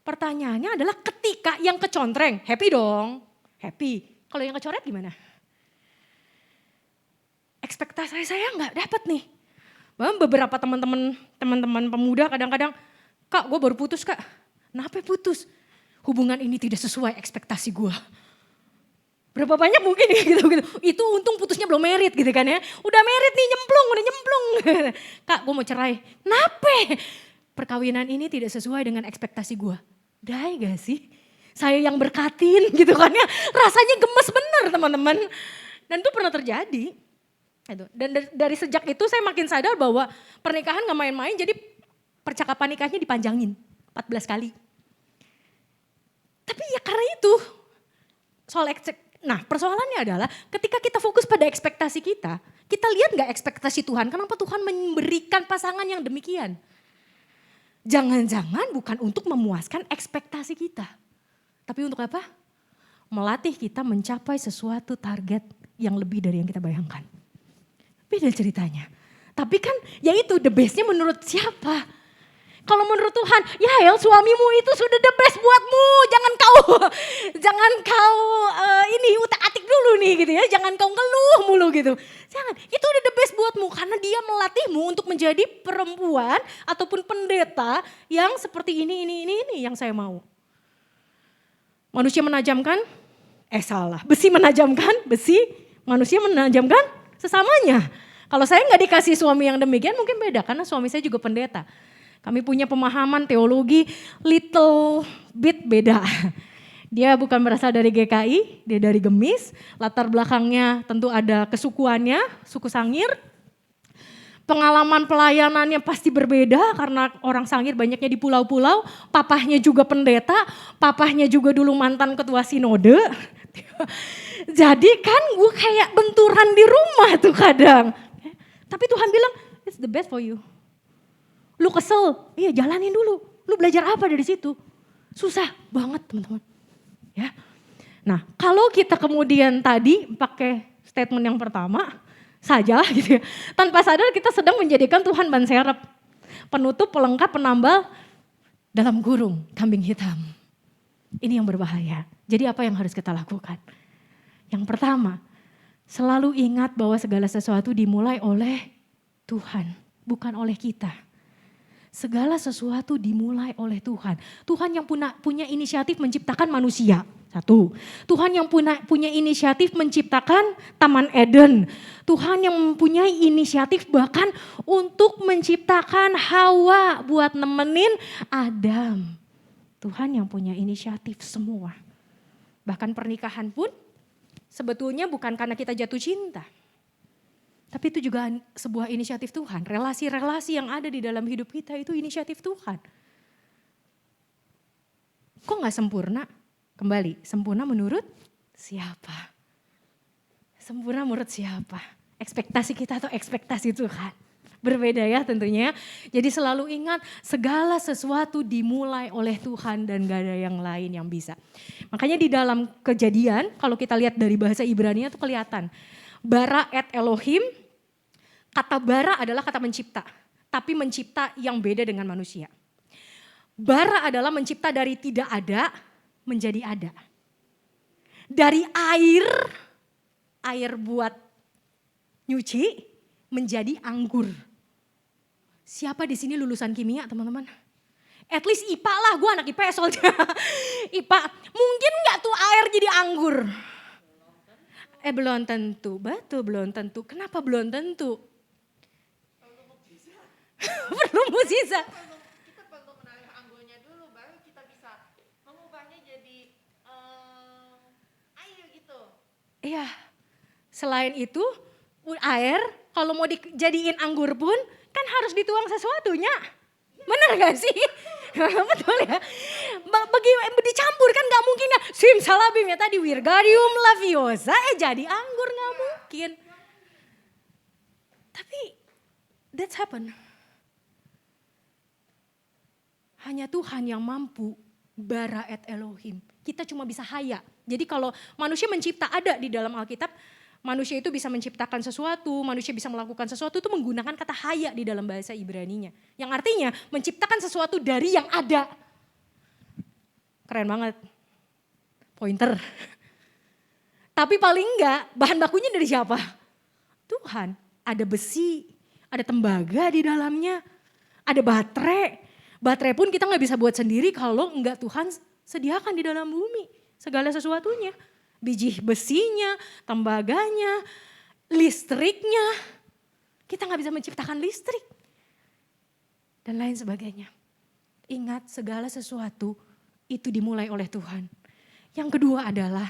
Pertanyaannya adalah ketika yang kecontreng, happy dong, happy. Kalau yang kecoret gimana? Ekspektasi saya nggak dapat nih. Bahkan beberapa teman-teman pemuda kadang-kadang, Kak gue baru putus Kak. Kenapa putus? Hubungan ini tidak sesuai ekspektasi gue. Berapa banyak mungkin ya gitu. Itu untung putusnya belum merit gitu kan ya. Udah merit nih udah nyemplung. Kak gue mau cerai. Kenapa? Perkawinan ini tidak sesuai dengan ekspektasi gue. Dai gak sih? Saya yang berkatin gitu kan ya. Rasanya gemes bener teman-teman. Dan itu pernah terjadi. Dan dari sejak itu saya makin sadar bahwa pernikahan gak main-main, jadi percakapan nikahnya dipanjangin 14 kali. Tapi ya karena itu, nah persoalannya adalah ketika kita fokus pada ekspektasi kita lihat gak ekspektasi Tuhan, kenapa Tuhan memberikan pasangan yang demikian? Jangan-jangan bukan untuk memuaskan ekspektasi kita, tapi untuk apa? Melatih kita mencapai sesuatu target yang lebih dari yang kita bayangkan. Beda ceritanya. Tapi kan ya itu the bestnya menurut siapa? Kalau menurut Tuhan, ya suamimu itu sudah the best buatmu. Jangan kau ini utak-atik dulu nih gitu ya. Jangan kau ngeluh mulu gitu. Jangan, itu udah the best buatmu. Karena dia melatihmu untuk menjadi perempuan ataupun pendeta yang seperti ini yang saya mau. Manusia menajamkan, besi menajamkan, manusia menajamkan sesamanya. Kalau saya nggak dikasih suami yang demikian mungkin beda karena suami saya juga pendeta. Kami punya pemahaman teologi little bit beda. Dia bukan berasal dari GKI, dia dari Gemis. Latar belakangnya tentu ada kesukuannya, suku Sangir. Pengalaman pelayanannya pasti berbeda karena orang Sangir banyaknya di pulau-pulau. Papahnya juga pendeta, papahnya juga dulu mantan ketua sinode. Jadi kan gue kayak benturan di rumah tuh kadang. Tapi Tuhan bilang, it's the best for you. Lu kesel, iya jalanin dulu. Lu belajar apa dari situ? Susah banget teman-teman. Ya. Nah, kalau kita kemudian tadi pakai statement yang pertama saja gitu ya. Tanpa sadar kita sedang menjadikan Tuhan ban serep. Penutup, pelengkap, penambal dalam gurung kambing hitam. Ini yang berbahaya. Jadi apa yang harus kita lakukan? Yang pertama, selalu ingat bahwa segala sesuatu dimulai oleh Tuhan, bukan oleh kita. Segala sesuatu dimulai oleh Tuhan. Tuhan yang punya inisiatif menciptakan manusia. Satu. Tuhan yang punya inisiatif menciptakan Taman Eden. Tuhan yang mempunyai inisiatif bahkan untuk menciptakan Hawa buat nemenin Adam. Tuhan yang punya inisiatif semua. Bahkan pernikahan pun sebetulnya bukan karena kita jatuh cinta. Tapi itu juga sebuah inisiatif Tuhan. Relasi-relasi yang ada di dalam hidup kita itu inisiatif Tuhan. Kok gak sempurna? Kembali, sempurna menurut siapa? Sempurna menurut siapa? Ekspektasi kita atau ekspektasi Tuhan? Berbeda ya tentunya. Jadi selalu ingat segala sesuatu dimulai oleh Tuhan dan gak ada yang lain yang bisa. Makanya di dalam Kejadian, kalau kita lihat dari bahasa Ibrani itu kelihatan. Bara et Elohim, kata bara adalah kata mencipta, tapi mencipta yang beda dengan manusia. Bara adalah mencipta dari tidak ada menjadi ada. Dari air buat nyuci menjadi anggur. Siapa di sini lulusan kimia teman-teman? At least IPA lah, gue anak IPS soalnya. IPA, mungkin gak tuh air jadi anggur? Belum tentu, betul belum tentu. Kenapa belum tentu? Perlu mukjizat. Kita perlu menarik anggurnya dulu, baru kita bisa mengubahnya jadi air gitu. Iya, selain itu air kalau mau dijadiin anggur pun kan harus dituang sesuatunya. Bener gak sih? Betul ya. Bagi dicampur kan gak mungkin ya. Simsalabim ya tadi Wirgarium laviosa jadi anggur gak mungkin. Tapi that's happen. Hanya Tuhan yang mampu bara et Elohim. Kita cuma bisa haya. Jadi kalau manusia mencipta ada di dalam Alkitab, manusia itu bisa menciptakan sesuatu, manusia bisa melakukan sesuatu itu menggunakan kata haya di dalam bahasa Ibraninya. Yang artinya menciptakan sesuatu dari yang ada. Keren banget. Pointer. Tapi paling enggak bahan bakunya dari siapa? Tuhan. Ada besi, ada tembaga di dalamnya, ada baterai. Baterai pun kita nggak bisa buat sendiri kalau enggak Tuhan sediakan di dalam bumi. Segala sesuatunya. Biji besinya, tembaganya, listriknya. Kita nggak bisa menciptakan listrik. Dan lain sebagainya. Ingat segala sesuatu itu dimulai oleh Tuhan. Yang kedua adalah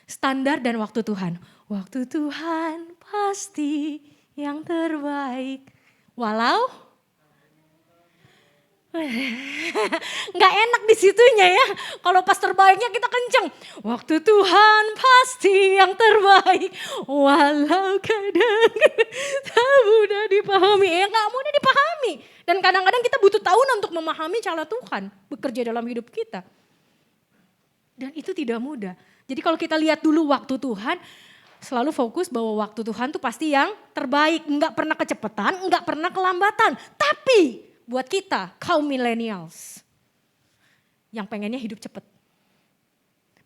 standar dan waktu Tuhan. Waktu Tuhan pasti yang terbaik. Walau nggak enak di situnya ya. Kalau pas terbaiknya kita kenceng. Waktu Tuhan pasti yang terbaik. Walau kadang tak mudah dipahami. Ya nggak mudah dipahami. Dan kadang-kadang kita butuh tahunan untuk memahami cara Tuhan bekerja dalam hidup kita. Dan itu tidak mudah. Jadi kalau kita lihat dulu waktu Tuhan, selalu fokus bahwa waktu Tuhan tuh pasti yang terbaik. Nggak pernah kecepatan, nggak pernah kelambatan. Tapi buat kita, kaum millennials, yang pengennya hidup cepat.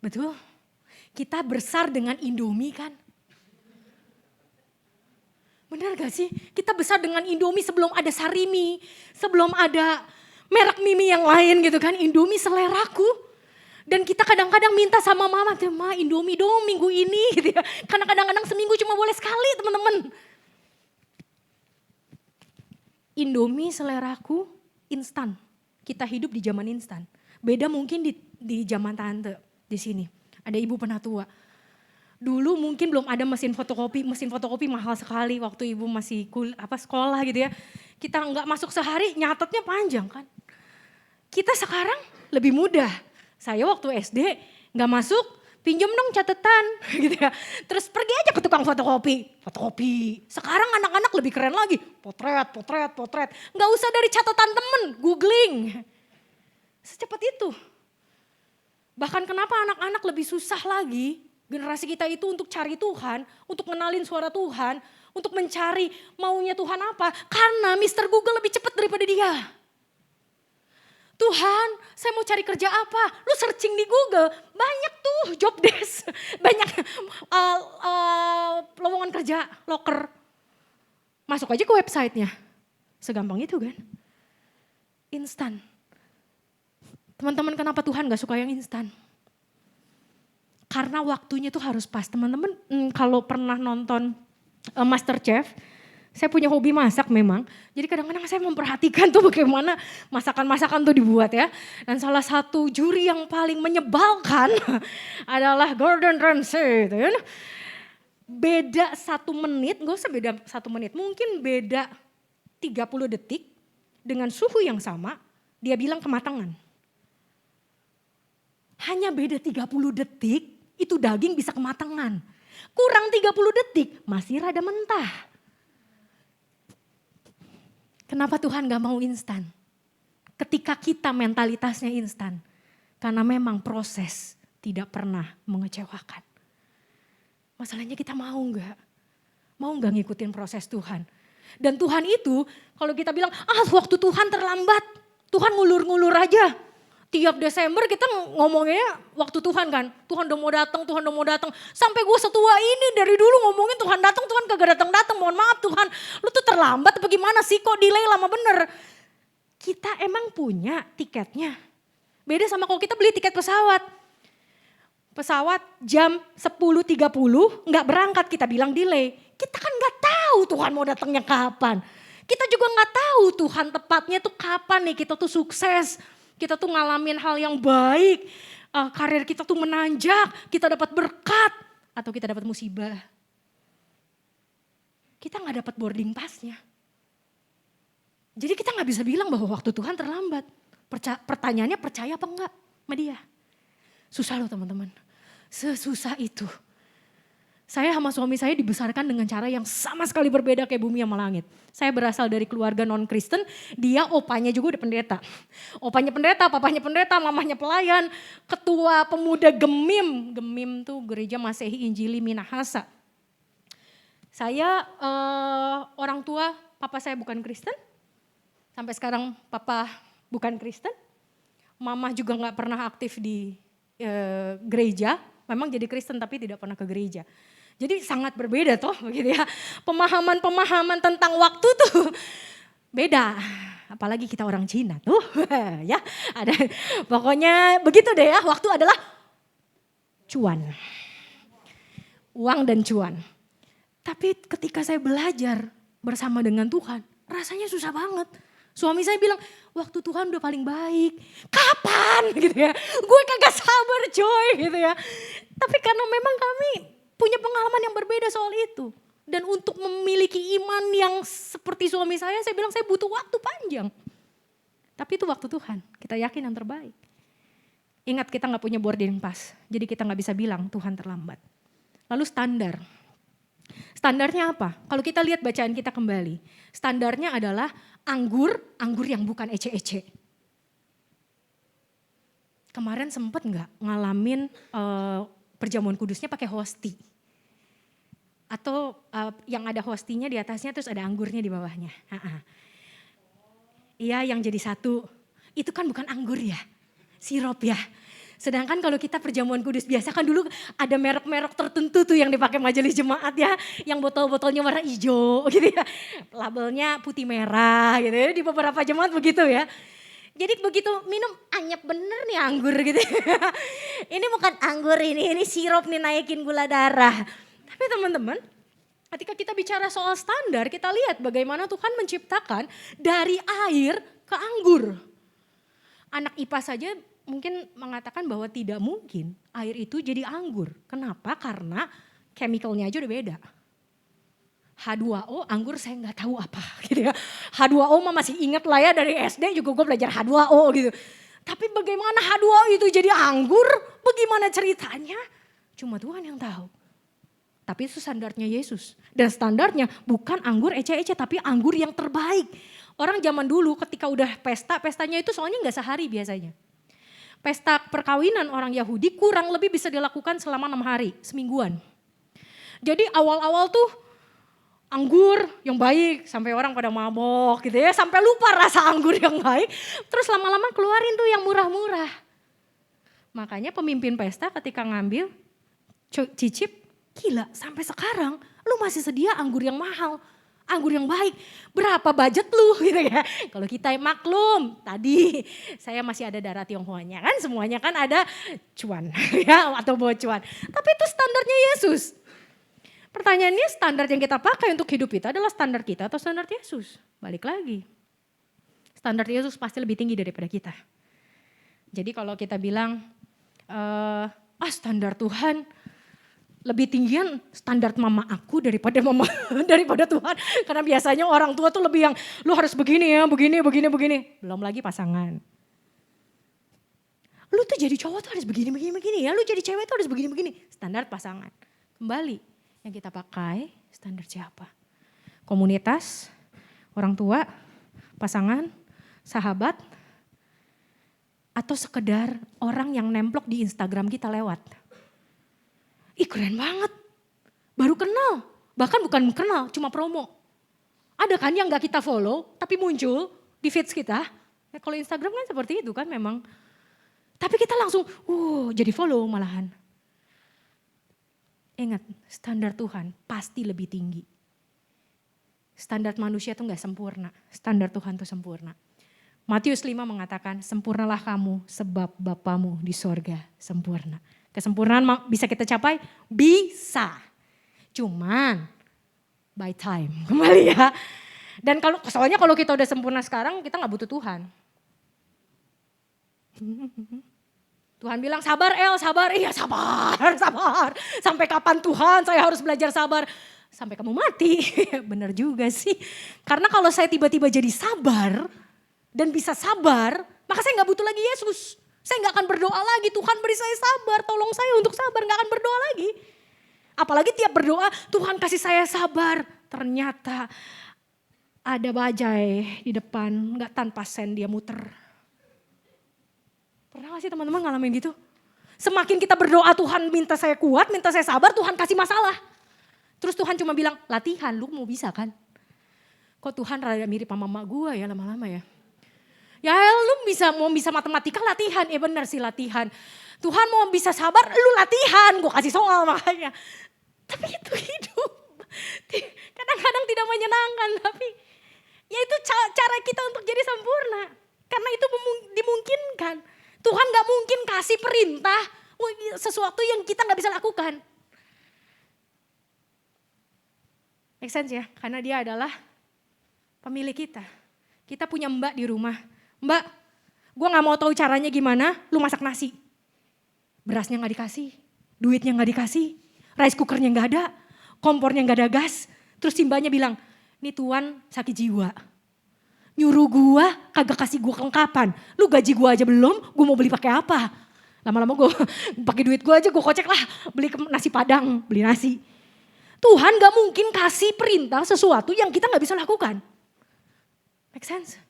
Betul? Kita besar dengan Indomie kan? Benar gak sih? Kita besar dengan Indomie sebelum ada Sarimi, sebelum ada merek Mimi yang lain gitu kan. Indomie seleraku. Dan kita kadang-kadang minta sama mama, Ma Indomie dong minggu ini gitu ya. Karena kadang-kadang seminggu cuma boleh sekali teman-teman. Indomie seleraku instan. Kita hidup di zaman instan. Beda mungkin di zaman tante di sini. Ada ibu penatua. Dulu mungkin belum ada mesin fotokopi mahal sekali waktu ibu masih sekolah gitu ya. Kita nggak masuk sehari nyatetnya panjang kan. Kita sekarang lebih mudah. Saya waktu SD nggak masuk pinjam dong catatan gitu ya. Terus pergi aja ke tukang fotokopi. Sekarang anak-anak lebih keren lagi, potret. Gak usah dari catatan temen, googling. Secepat itu. Bahkan kenapa anak-anak lebih susah lagi, generasi kita itu untuk cari Tuhan, untuk kenalin suara Tuhan, untuk mencari maunya Tuhan apa. Karena Mr. Google lebih cepat daripada dia. Tuhan, saya mau cari kerja apa? Lu searching di Google, banyak tuh job desk, banyak lowongan kerja, loker. Masuk aja ke websitenya, segampang itu kan. Instan. Teman-teman, kenapa Tuhan gak suka yang instan? Karena waktunya tuh harus pas. Teman-teman kalau pernah nonton MasterChef, saya punya hobi masak memang. Jadi kadang-kadang saya memperhatikan tuh bagaimana masakan-masakan tuh dibuat ya. Dan salah satu juri yang paling menyebalkan adalah Gordon Ramsay. Gitu ya. Beda 1 menit, gak usah beda 1 menit. Mungkin beda 30 detik dengan suhu yang sama, dia bilang kematangan. Hanya beda 30 detik, itu daging bisa kematangan. Kurang 30 detik, masih rada mentah. Kenapa Tuhan gak mau instan? Ketika kita mentalitasnya instan. Karena memang proses tidak pernah mengecewakan. Masalahnya kita mau gak? Mau gak ngikutin proses Tuhan? Dan Tuhan itu kalau kita bilang, waktu Tuhan terlambat. Tuhan ngulur-ngulur aja. Tiap Desember kita ngomongnya waktu Tuhan kan. Tuhan udah mau datang. Sampai gue setua ini dari dulu ngomongin Tuhan datang, Tuhan kagak datang. Mohon maaf Tuhan, lu tuh terlambat apa gimana sih, kok delay lama bener. Kita emang punya tiketnya. Beda sama kalau kita beli tiket pesawat. Pesawat jam 10.30 gak berangkat, kita bilang delay. Kita kan gak tahu Tuhan mau datangnya kapan. Kita juga gak tahu Tuhan tepatnya tuh kapan nih kita tuh sukses. Kita tuh ngalamin hal yang baik, karir kita tuh menanjak, kita dapat berkat, atau kita dapat musibah. Kita gak dapat boarding pass-nya. Jadi kita gak bisa bilang bahwa waktu Tuhan terlambat. Pertanyaannya percaya apa enggak sama dia. Susah loh teman-teman, sesusah itu. Saya sama suami saya dibesarkan dengan cara yang sama sekali berbeda kayak bumi sama langit. Saya berasal dari keluarga non-Kristen, dia opanya juga udah pendeta. Opanya pendeta, papanya pendeta, mamahnya pelayan, ketua pemuda Gemim. Gemim tuh gereja Masehi Injili Minahasa. Saya orang tua, papa saya bukan Kristen. Sampai sekarang papa bukan Kristen. Mama juga gak pernah aktif di gereja. Memang jadi Kristen tapi tidak pernah ke gereja. Jadi sangat berbeda toh begitu ya. Pemahaman-pemahaman tentang waktu tuh beda. Apalagi kita orang Cina tuh ya. Ada pokoknya begitu deh ya, waktu adalah cuan. Uang dan cuan. Tapi ketika saya belajar bersama dengan Tuhan, rasanya susah banget. Suami saya bilang, waktu Tuhan udah paling baik. Kapan gitu ya. Gue kagak sabar coy gitu ya. Tapi karena memang kami punya pengalaman yang berbeda soal itu. Dan untuk memiliki iman yang seperti suami saya bilang saya butuh waktu panjang. Tapi itu waktu Tuhan, kita yakin yang terbaik. Ingat kita gak punya boarding pass, jadi kita gak bisa bilang Tuhan terlambat. Lalu standar. Standarnya apa? Kalau kita lihat bacaan kita kembali. Standarnya adalah anggur yang bukan ece-ece. Kemarin sempet gak ngalamin perjamuan kudusnya pakai hosti? Atau yang ada hostinya di atasnya terus ada anggurnya di bawahnya. Iya yang jadi satu, itu kan bukan anggur ya, sirup ya. Sedangkan kalau kita perjamuan kudus biasa kan dulu ada merek-merek tertentu tuh yang dipakai majelis jemaat ya. Yang botol-botolnya warna hijau gitu ya. Labelnya putih merah gitu ya, di beberapa jemaat begitu ya. Jadi begitu minum anyep bener nih anggur gitu. Ini bukan anggur ini sirup nih naikin gula darah. Tapi teman-teman, ketika kita bicara soal standar, kita lihat bagaimana Tuhan menciptakan dari air ke anggur. Anak IPA saja mungkin mengatakan bahwa tidak mungkin air itu jadi anggur. Kenapa? Karena chemicalnya aja udah beda. H2O, anggur saya nggak tahu apa gitu ya. H2O mah masih ingat lah ya dari SD juga gue belajar H2O gitu. Tapi bagaimana H2O itu jadi anggur? Bagaimana ceritanya? Cuma Tuhan yang tahu. Tapi itu standarnya Yesus. Dan standarnya bukan anggur ece-ece tapi anggur yang terbaik. Orang zaman dulu ketika udah pesta, pestanya itu soalnya gak sehari biasanya. Pesta perkawinan orang Yahudi kurang lebih bisa dilakukan selama 6 hari, semingguan. Jadi awal-awal tuh anggur yang baik sampai orang pada mabok gitu ya. Sampai lupa rasa anggur yang baik. Terus lama-lama keluarin tuh yang murah-murah. Makanya pemimpin pesta ketika ngambil cicip, gila sampai sekarang lu masih sedia anggur yang mahal. Anggur yang baik, berapa budget lu gitu ya. Kalau kita maklum, tadi saya masih ada darah Tionghoanya kan, semuanya kan ada cuan ya atau bawa cuan. Tapi itu standarnya Yesus. Pertanyaannya standar yang kita pakai untuk hidup kita adalah standar kita atau standar Yesus? Balik lagi. Standar Yesus pasti lebih tinggi daripada kita. Jadi kalau kita bilang, standar Tuhan lebih tinggian standar mama aku daripada Tuhan. Karena biasanya orang tua tuh lebih yang lu harus begini ya, begini. Belum lagi pasangan. Lu tuh jadi cowok tuh harus begini ya, lu jadi cewek tuh harus begini. Standar pasangan. Kembali yang kita pakai standar siapa? Komunitas, orang tua, pasangan, sahabat, atau sekedar orang yang nemplok di Instagram kita lewat. Ih keren banget, baru kenal, bahkan bukan kenal, cuma promo. Ada kan yang gak kita follow, tapi muncul di feeds kita. Ya, kalau Instagram kan seperti itu kan memang. Tapi kita langsung, jadi follow malahan. Ingat, standar Tuhan pasti lebih tinggi. Standar manusia tuh gak sempurna, standar Tuhan tuh sempurna. Matius 5 mengatakan, sempurnalah kamu sebab Bapamu di sorga sempurna. Kesempurnaan bisa kita capai? Bisa. Cuman by time, kembali ya. Dan soalnya kalau kita udah sempurna sekarang, kita gak butuh Tuhan. Tuhan bilang sabar sabar. Iya sabar. Sampai kapan Tuhan saya harus belajar sabar? Sampai kamu mati. Bener juga sih. Karena kalau saya tiba-tiba jadi sabar dan bisa sabar, maka saya gak butuh lagi Yesus. Saya gak akan berdoa lagi, Tuhan beri saya sabar, tolong saya untuk sabar, gak akan berdoa lagi. Apalagi tiap berdoa, Tuhan kasih saya sabar. Ternyata ada bajai di depan, gak tanpa sen dia muter. Pernah gak sih teman-teman ngalamin gitu? Semakin kita berdoa Tuhan minta saya kuat, minta saya sabar, Tuhan kasih masalah. Terus Tuhan cuma bilang, latihan lu mau bisa kan? Kok Tuhan rada mirip sama mama gue ya lama-lama ya? Ya lu mau bisa matematika latihan, ya benar sih latihan. Tuhan mau bisa sabar, lu latihan, gue kasih soal makanya. Tapi itu hidup, kadang-kadang tidak menyenangkan, tapi ya itu cara kita untuk jadi sempurna. Karena itu dimungkinkan. Tuhan gak mungkin kasih perintah sesuatu yang kita gak bisa lakukan. Make sense ya, karena dia adalah pemilik kita. Kita punya mbak di rumah. Mbak, gue gak mau tahu caranya gimana, lu masak nasi. Berasnya gak dikasih, duitnya gak dikasih, rice cookernya gak ada, kompornya gak ada gas. Terus si mbaknya bilang, nih tuan sakit jiwa. Nyuruh gue kagak kasih gue kelengkapan. Lu gaji gue aja belum, gue mau beli pakai apa? Lama-lama gue pakai duit gue aja, gue kocek lah beli nasi padang, beli nasi. Tuhan gak mungkin kasih perintah sesuatu yang kita gak bisa lakukan. Make sense?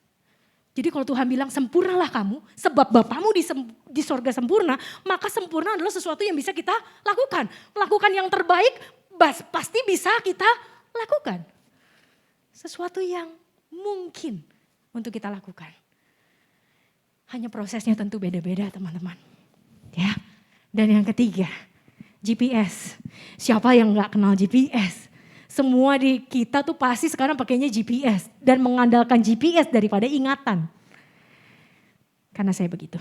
Jadi kalau Tuhan bilang sempurnalah kamu, sebab Bapamu di sorga sempurna, maka sempurna adalah sesuatu yang bisa kita lakukan. Melakukan yang terbaik pasti bisa kita lakukan. Sesuatu yang mungkin untuk kita lakukan. Hanya prosesnya tentu beda-beda teman-teman. Ya. Dan yang ketiga, GPS. Siapa yang gak kenal GPS? Semua di kita tuh pasti sekarang pakainya GPS dan mengandalkan GPS daripada ingatan. Karena saya begitu.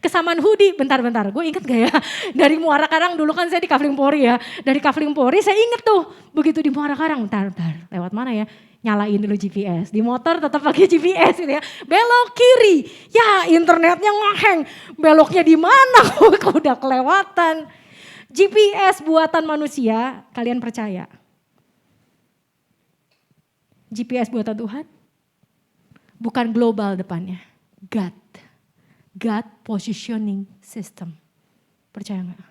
Kesamaan hoodie, bentar-bentar. Gue inget gak ya? Dari Muara Karang dulu kan saya di Kafling Polri ya. Dari Kafling Polri saya inget tuh. Begitu di Muara Karang, bentar. Lewat mana ya? Nyalain dulu GPS. Di motor tetap pakai GPS gitu ya. Belok kiri. Ya internetnya ngeheng. Beloknya di mana? Kok udah kelewatan. GPS buatan manusia, kalian percaya? GPS buatan Tuhan? Bukan global depannya. God positioning system. Percaya gak?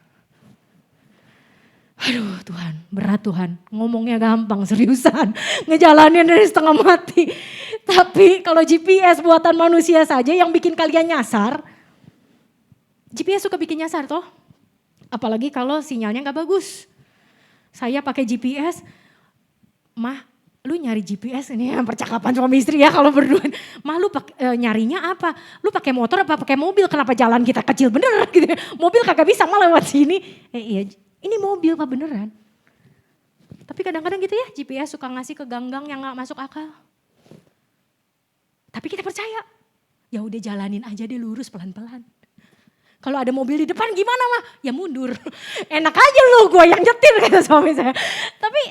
Aduh Tuhan, berat Tuhan, ngomongnya gampang, seriusan, ngejalanin dari setengah mati. Tapi kalau GPS buatan manusia saja yang bikin kalian nyasar, GPS suka bikin nyasar toh. Apalagi kalau sinyalnya gak bagus. Saya pakai GPS, mah lu nyari GPS ini ya percakapan suami istri ya kalau berdua. Mah lu nyarinya apa? Lu pakai motor apa pakai mobil? Kenapa jalan kita kecil bener gitu. Mobil kagak bisa mah lewat sini. Iya. Ini mobil Pak beneran. Tapi kadang-kadang gitu ya GPS suka ngasih ke ganggang yang gak masuk akal. Tapi kita percaya. Ya udah jalanin aja deh lurus pelan-pelan. Kalau ada mobil di depan gimana mah? Ya mundur. Enak aja lu gue yang nyetir kata suami saya. Tapi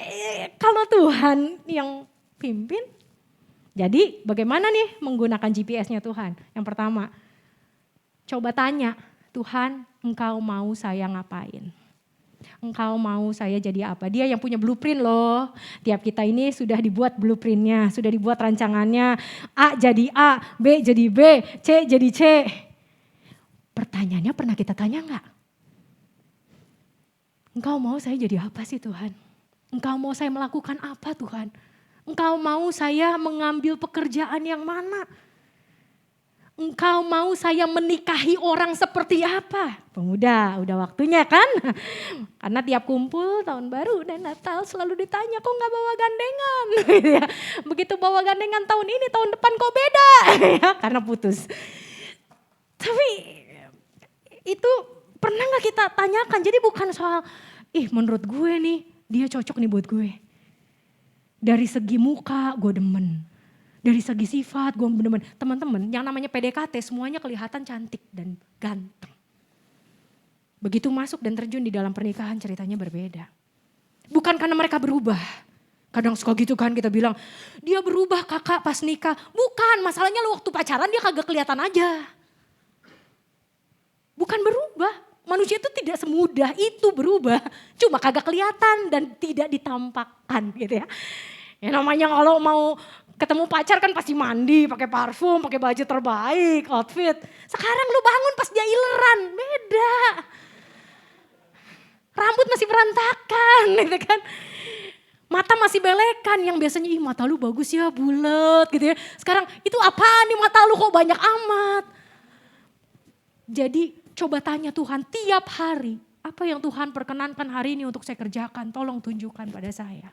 kalau Tuhan yang pimpin. Jadi bagaimana nih menggunakan GPS-nya Tuhan? Yang pertama, coba tanya, Tuhan engkau mau saya ngapain? Engkau mau saya jadi apa? Dia yang punya blueprint loh. Tiap kita ini sudah dibuat blueprintnya, sudah dibuat rancangannya. A jadi A, B jadi B, C jadi C. Pertanyaannya pernah kita tanya enggak? Engkau mau saya jadi apa sih Tuhan? Engkau mau saya melakukan apa Tuhan? Engkau mau saya mengambil pekerjaan yang mana? Engkau mau saya menikahi orang seperti apa? Pemuda, udah waktunya kan? Karena tiap kumpul tahun baru dan Natal selalu ditanya, kok gak bawa gandengan? Begitu bawa gandengan tahun ini, tahun depan kok beda? Karena putus. Tapi itu pernah gak kita tanyakan? Jadi bukan soal, menurut gue nih, dia cocok nih buat gue. Dari segi muka gue demen. Dari segi sifat gue bener-bener, teman-teman yang namanya PDKT semuanya kelihatan cantik dan ganteng. Begitu masuk dan terjun di dalam pernikahan ceritanya berbeda. Bukan karena mereka berubah. Kadang suka gitu kan kita bilang, dia berubah kakak pas nikah. Bukan, masalahnya lu waktu pacaran dia kagak kelihatan aja. Bukan berubah, manusia itu tidak semudah itu berubah. Cuma kagak kelihatan dan tidak ditampakkan gitu ya. Ya namanya kalau mau ketemu pacar kan pasti mandi, pakai parfum, pakai baju terbaik, outfit. Sekarang lu bangun pas dia ileran, beda. Rambut masih berantakan gitu kan. Mata masih belekan, yang biasanya mata lu bagus ya bulat gitu ya. Sekarang itu apaan nih mata lu kok banyak amat. Jadi coba tanya Tuhan tiap hari, apa yang Tuhan perkenankan hari ini untuk saya kerjakan, tolong tunjukkan pada saya.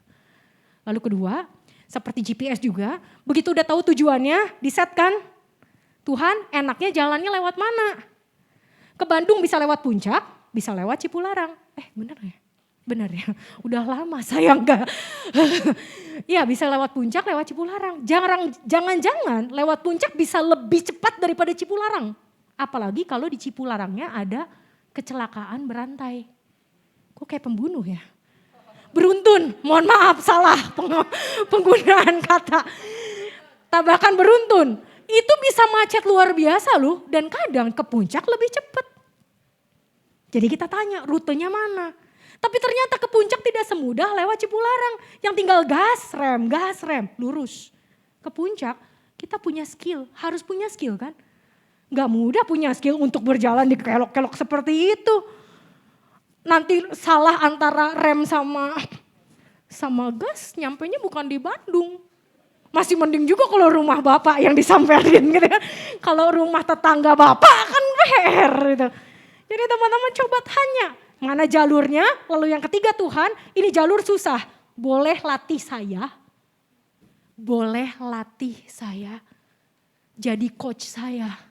Lalu kedua, seperti GPS juga, begitu udah tahu tujuannya, di-set kan. Tuhan enaknya jalannya lewat mana? Ke Bandung bisa lewat Puncak, bisa lewat Cipularang. Bener ya? Bener ya? Udah lama saya enggak. Ya bisa lewat Puncak, lewat Cipularang. Jangan-jangan lewat Puncak bisa lebih cepat daripada Cipularang. Apalagi kalau di Cipularangnya ada kecelakaan berantai. Kok kayak pembunuh ya? Beruntun, mohon maaf salah penggunaan kata. Tabrakan beruntun, itu bisa macet luar biasa loh. Dan kadang ke Puncak lebih cepat. Jadi kita tanya rutenya mana. Tapi ternyata ke Puncak tidak semudah lewat Cipularang. Yang tinggal gas, rem, lurus. Ke Puncak kita punya skill, harus punya skill kan. Gak mudah punya skill untuk berjalan di kelok-kelok seperti itu. Nanti salah antara rem sama gas, nyampenya bukan di Bandung. Masih mending juga kalau rumah bapak yang disamperin gitu kan. Kalau rumah tetangga bapak kan PR gitu. Jadi teman-teman coba tanya, mana jalurnya? Lalu yang ketiga Tuhan, ini jalur susah. Boleh latih saya? Boleh latih saya? Jadi coach saya.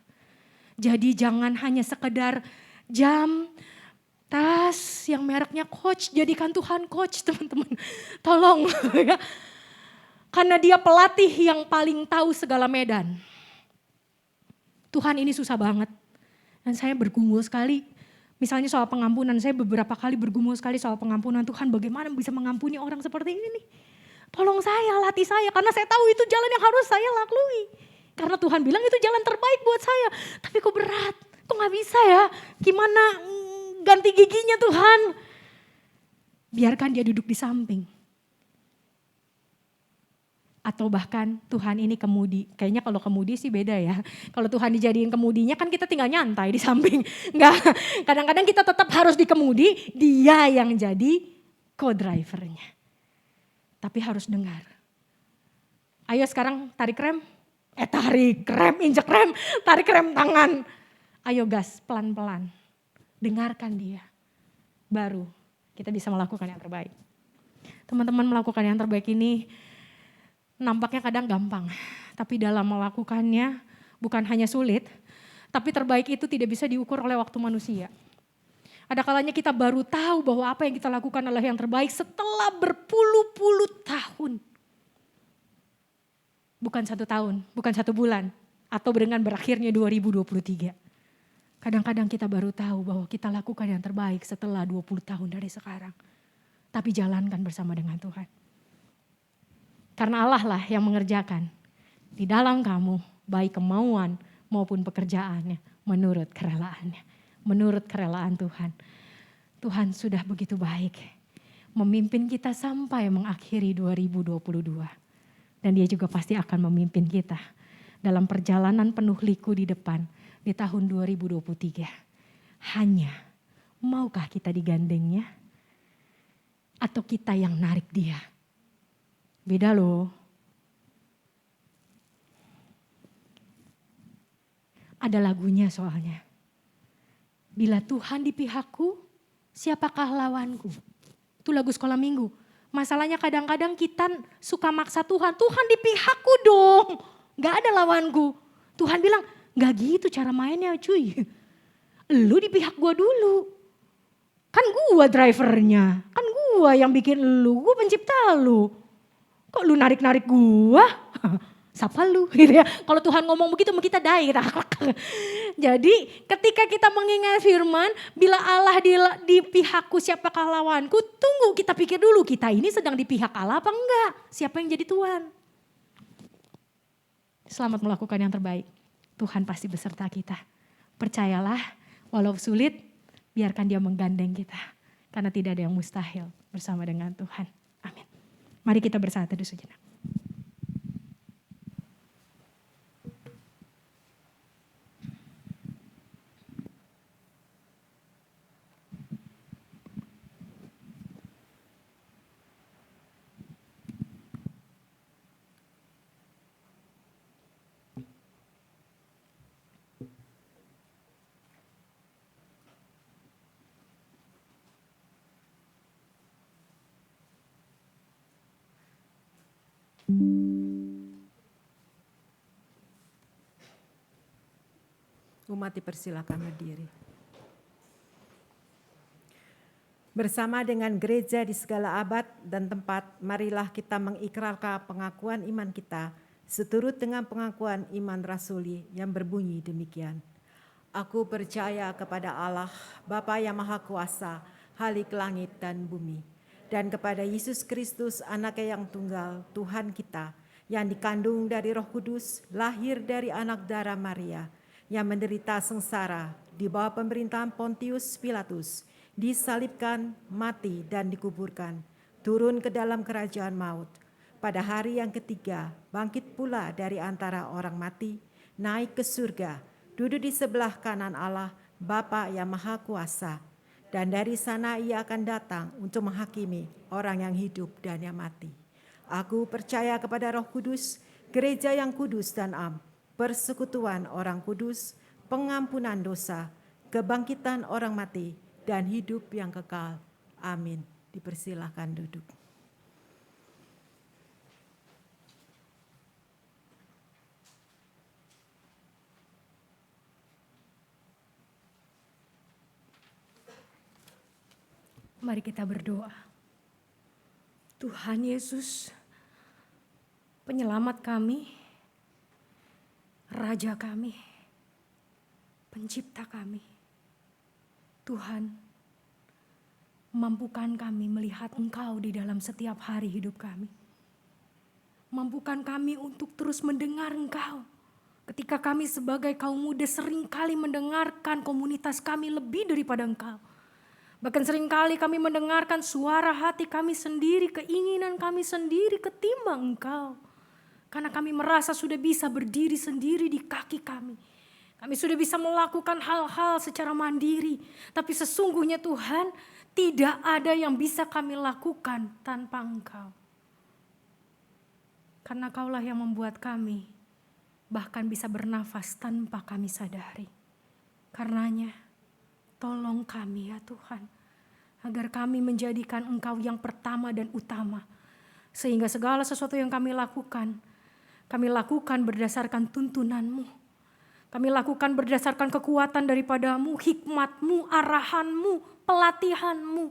Jadi jangan hanya sekedar jam, tas yang mereknya Coach, jadikan Tuhan coach teman-teman. Tolong ya. Karena dia pelatih yang paling tahu segala medan. Tuhan ini susah banget. Dan saya bergumul sekali. Misalnya soal pengampunan, saya beberapa kali bergumul sekali soal pengampunan. Tuhan bagaimana bisa mengampuni orang seperti ini? Tolong saya, latih saya. Karena saya tahu itu jalan yang harus saya lalui. Karena Tuhan bilang itu jalan terbaik buat saya. Tapi kok berat, kok gak bisa ya? Gimana ganti giginya Tuhan? Biarkan dia duduk di samping. Atau bahkan Tuhan ini kemudi. Kayaknya kalau kemudi sih beda ya. Kalau Tuhan dijadiin kemudinya kan kita tinggal nyantai di samping. Enggak, kadang-kadang kita tetap harus dikemudi, dia yang jadi co-drivernya. Tapi harus dengar. Ayo sekarang tarik rem. Tarik rem, injek rem, tarik rem tangan. Ayo gas pelan-pelan. Dengarkan dia. Baru kita bisa melakukan yang terbaik. Teman-teman, melakukan yang terbaik ini nampaknya kadang gampang. Tapi dalam melakukannya bukan hanya sulit, tapi terbaik itu tidak bisa diukur oleh waktu manusia. Ada kalanya kita baru tahu bahwa apa yang kita lakukan adalah yang terbaik setelah berpuluh-puluh tahun. Bukan 1 tahun, bukan 1 bulan, atau dengan berakhirnya 2023. Kadang-kadang kita baru tahu bahwa kita lakukan yang terbaik setelah 20 tahun dari sekarang. Tapi jalankan bersama dengan Tuhan. Karena Allah lah yang mengerjakan di dalam kamu, baik kemauan maupun pekerjaannya, menurut kerelaannya. Menurut kerelaan Tuhan. Tuhan sudah begitu baik memimpin kita sampai mengakhiri 2022. Dan dia juga pasti akan memimpin kita dalam perjalanan penuh liku di depan di tahun 2023. Hanya maukah kita digandengnya atau kita yang narik dia? Beda loh. Ada lagunya soalnya. Bila Tuhan di pihakku, siapakah lawanku? Itu lagu sekolah minggu. Masalahnya kadang-kadang kita suka maksa Tuhan. Tuhan di pihakku dong. Gak ada lawanku. Tuhan bilang, gak gitu cara mainnya cuy. Lu di pihak gua dulu. Kan gua drivernya. Kan gua yang bikin lu. Gua pencipta lu. Kok lu narik-narik gua? Siapa lu? Gitu ya. Kalau Tuhan ngomong begitu sama kita die. Jadi ketika kita mengingat firman, bila Allah di pihakku siapakah lawanku? Tunggu kita pikir dulu, kita ini sedang di pihak Allah apa enggak? Siapa yang jadi Tuhan? Selamat melakukan yang terbaik. Tuhan pasti beserta kita. Percayalah, walau sulit, biarkan dia menggandeng kita. Karena tidak ada yang mustahil bersama dengan Tuhan. Amin. Mari kita bersatu sejenak. Umat dipersilakan berdiri. Bersama dengan gereja di segala abad dan tempat, marilah kita mengikrarkan pengakuan iman kita seturut dengan pengakuan iman rasuli yang berbunyi demikian. Aku percaya kepada Allah, Bapa yang Maha Kuasa, Khalik langit dan bumi, dan kepada Yesus Kristus, Anaknya yang tunggal, Tuhan kita, yang dikandung dari Roh Kudus, lahir dari anak darah Maria, yang menderita sengsara di bawah pemerintahan Pontius Pilatus, disalibkan, mati dan dikuburkan, turun ke dalam kerajaan maut. Pada hari yang ketiga, bangkit pula dari antara orang mati, naik ke surga, duduk di sebelah kanan Allah, Bapa yang Maha Kuasa. Dan dari sana ia akan datang untuk menghakimi orang yang hidup dan yang mati. Aku percaya kepada Roh Kudus, gereja yang kudus dan am, persekutuan orang kudus, pengampunan dosa, kebangkitan orang mati, dan hidup yang kekal. Amin. Dipersilahkan duduk. Mari kita berdoa. Tuhan Yesus, penyelamat kami, Raja kami, pencipta kami. Tuhan, mampukan kami melihat Engkau di dalam setiap hari hidup kami. Mampukan kami untuk terus mendengar Engkau. Ketika kami sebagai kaum muda seringkali mendengarkan komunitas kami lebih daripada Engkau. Bahkan seringkali kami mendengarkan suara hati kami sendiri, keinginan kami sendiri ketimbang Engkau. Karena kami merasa sudah bisa berdiri sendiri di kaki kami. Kami sudah bisa melakukan hal-hal secara mandiri. Tapi sesungguhnya Tuhan, Tidak ada yang bisa kami lakukan tanpa Engkau. Karena Kaulah yang membuat kami bahkan bisa bernafas tanpa kami sadari. Karenanya, tolong kami ya Tuhan, agar kami menjadikan Engkau yang pertama dan utama. Sehingga segala sesuatu yang kami lakukan berdasarkan tuntunan-Mu. Kami lakukan berdasarkan kekuatan daripada-Mu, hikmat-Mu, arahan-Mu, pelatihan-Mu.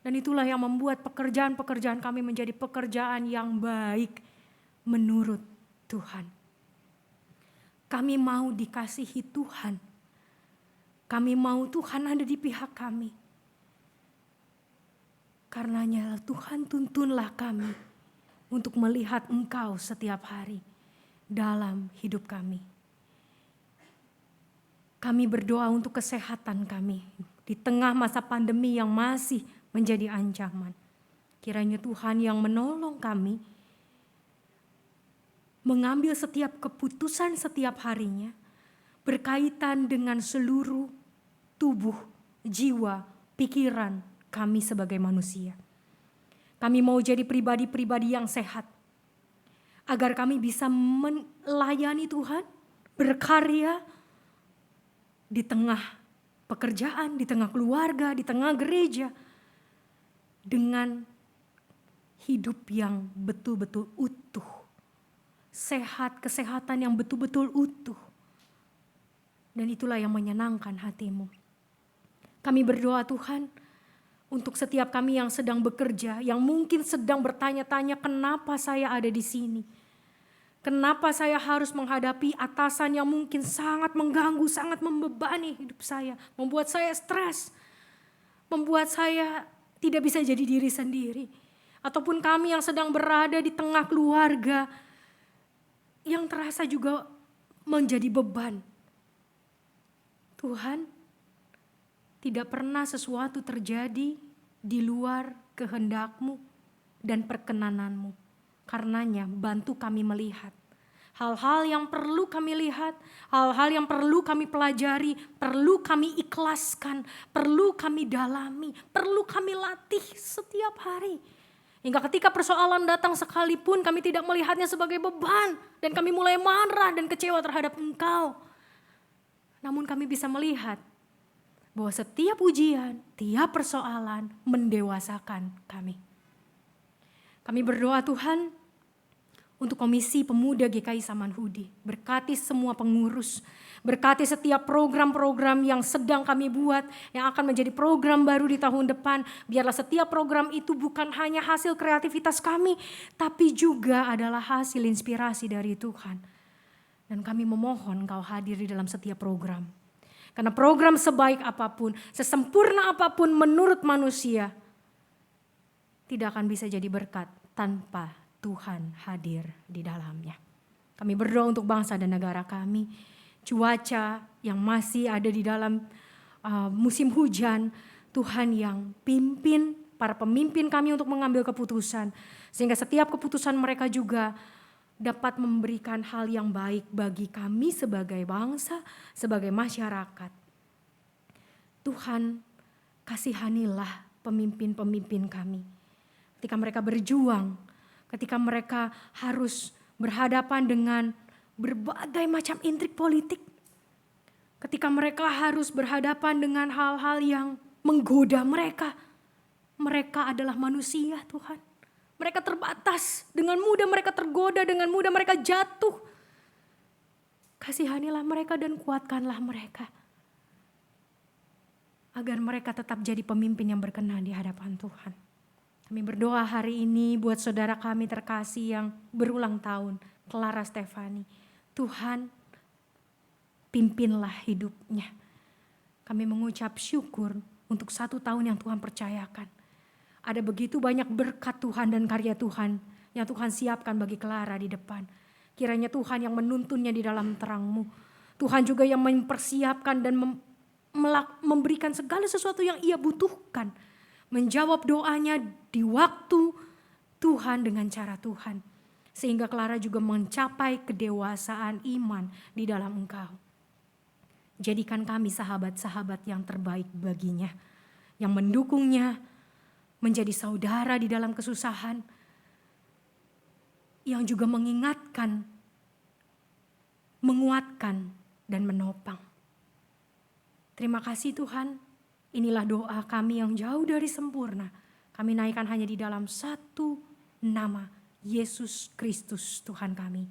Dan itulah yang membuat pekerjaan-pekerjaan kami menjadi pekerjaan yang baik menurut Tuhan. Kami mau dikasihi Tuhan. Kami mau Tuhan ada di pihak kami. Karenanya Tuhan tuntunlah kami untuk melihat Engkau setiap hari dalam hidup kami. Kami berdoa untuk kesehatan kami di tengah masa pandemi yang masih menjadi ancaman. Kiranya Tuhan yang menolong kami mengambil setiap keputusan setiap harinya berkaitan dengan seluruh tubuh, jiwa, pikiran kami sebagai manusia. Kami mau jadi pribadi-pribadi yang sehat agar kami bisa melayani Tuhan, berkarya di tengah pekerjaan, di tengah keluarga, di tengah gereja dengan hidup yang betul-betul utuh. Sehat, kesehatan yang betul-betul utuh. Dan itulah yang menyenangkan hati-Mu. Kami berdoa Tuhan untuk setiap kami yang sedang bekerja, yang mungkin sedang bertanya-tanya kenapa saya ada di sini. Kenapa saya harus menghadapi atasan yang mungkin sangat mengganggu, sangat membebani hidup saya. Membuat saya stres. Membuat saya tidak bisa jadi diri sendiri. Ataupun kami yang sedang berada di tengah keluarga yang terasa juga menjadi beban. Tuhan, tidak pernah sesuatu terjadi di luar kehendak-Mu dan perkenanan-Mu. Karenanya bantu kami melihat hal-hal yang perlu kami lihat, hal-hal yang perlu kami pelajari, perlu kami ikhlaskan, perlu kami dalami, perlu kami latih setiap hari. Hingga ketika persoalan datang sekalipun kami tidak melihatnya sebagai beban. Dan kami mulai marah dan kecewa terhadap Engkau. Namun kami bisa melihat bahwa setiap ujian, tiap persoalan mendewasakan kami. Kami berdoa Tuhan untuk Komisi Pemuda GKI Samanhudi. Berkati semua pengurus. Berkati setiap program-program yang sedang kami buat, yang akan menjadi program baru di tahun depan. Biarlah setiap program itu bukan hanya hasil kreativitas kami, tapi juga adalah hasil inspirasi dari Tuhan. Dan kami memohon Engkau hadir di dalam setiap program. Karena program sebaik apapun, sesempurna apapun menurut manusia, tidak akan bisa jadi berkat tanpa Tuhan hadir di dalamnya. Kami berdoa untuk bangsa dan negara kami. Cuaca yang masih ada di dalam musim hujan, Tuhan yang pimpin para pemimpin kami untuk mengambil keputusan. Sehingga setiap keputusan mereka juga dapat memberikan hal yang baik bagi kami sebagai bangsa, sebagai masyarakat. Tuhan, kasihanilah pemimpin-pemimpin kami. Ketika mereka berjuang, ketika mereka harus berhadapan dengan berbagai macam intrik politik. Ketika mereka harus berhadapan dengan hal-hal yang menggoda mereka. Mereka adalah manusia Tuhan. Mereka terbatas, dengan mudah mereka tergoda, dengan mudah mereka jatuh. Kasihanilah mereka dan kuatkanlah mereka. Agar mereka tetap jadi pemimpin yang berkenan di hadapan Tuhan. Kami berdoa hari ini buat saudara kami terkasih yang berulang tahun, Clara Stefani. Tuhan, pimpinlah hidupnya. Kami mengucap syukur untuk 1 tahun yang Tuhan percayakan. Ada begitu banyak berkat Tuhan dan karya Tuhan yang Tuhan siapkan bagi Clara di depan. Kiranya Tuhan yang menuntunnya di dalam terang-Mu. Tuhan juga yang mempersiapkan dan memberikan segala sesuatu yang ia butuhkan. Menjawab doanya di waktu Tuhan dengan cara Tuhan. Sehingga Clara juga mencapai kedewasaan iman di dalam Engkau. Jadikan kami sahabat-sahabat yang terbaik baginya. yang mendukungnya, menjadi saudara di dalam kesusahan, yang juga mengingatkan, menguatkan, dan menopang. Terima kasih Tuhan, inilah doa kami yang jauh dari sempurna. Kami naikkan hanya di dalam satu nama, Yesus Kristus Tuhan kami.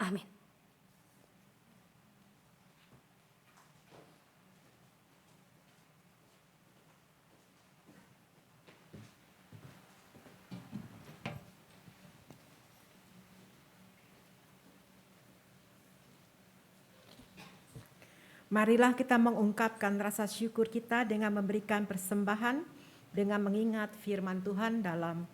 Amin. Marilah kita mengungkapkan rasa syukur kita dengan memberikan persembahan dengan mengingat firman Tuhan dalam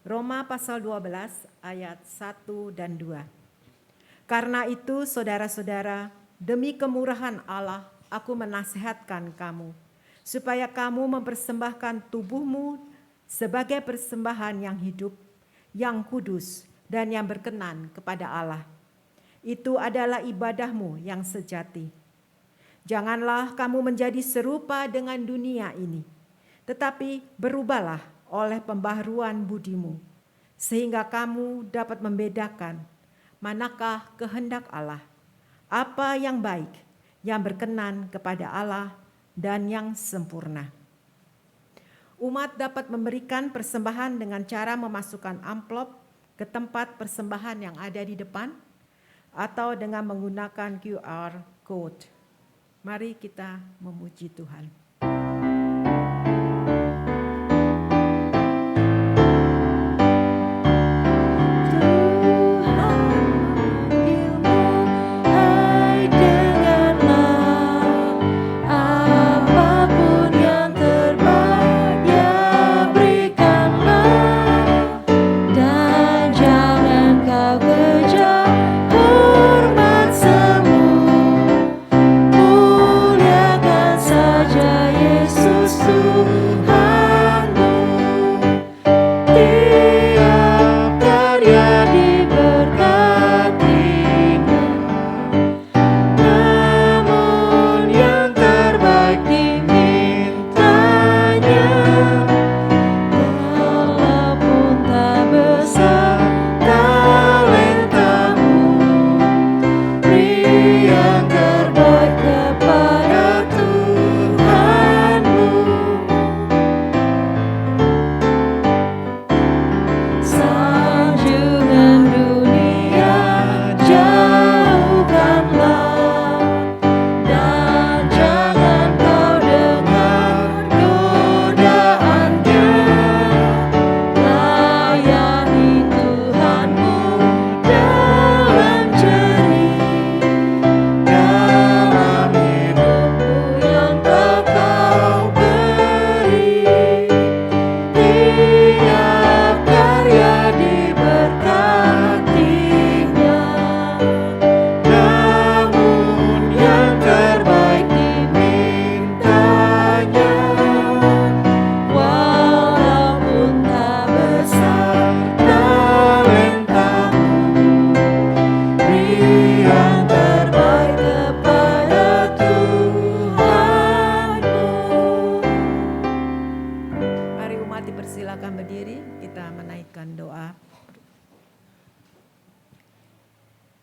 Roma pasal 12 ayat 1 dan 2. Karena itu saudara-saudara, demi kemurahan Allah aku menasihatkan kamu, supaya kamu mempersembahkan tubuhmu sebagai persembahan yang hidup, yang kudus, dan yang berkenan kepada Allah. Itu adalah ibadahmu yang sejati. Janganlah kamu menjadi serupa dengan dunia ini, tetapi berubahlah oleh pembaharuan budimu, sehingga kamu dapat membedakan manakah kehendak Allah, apa yang baik, yang berkenan kepada Allah, dan yang sempurna. Umat dapat memberikan persembahan dengan cara memasukkan amplop ke tempat persembahan yang ada di depan, atau dengan menggunakan QR code. Mari kita memuji Tuhan.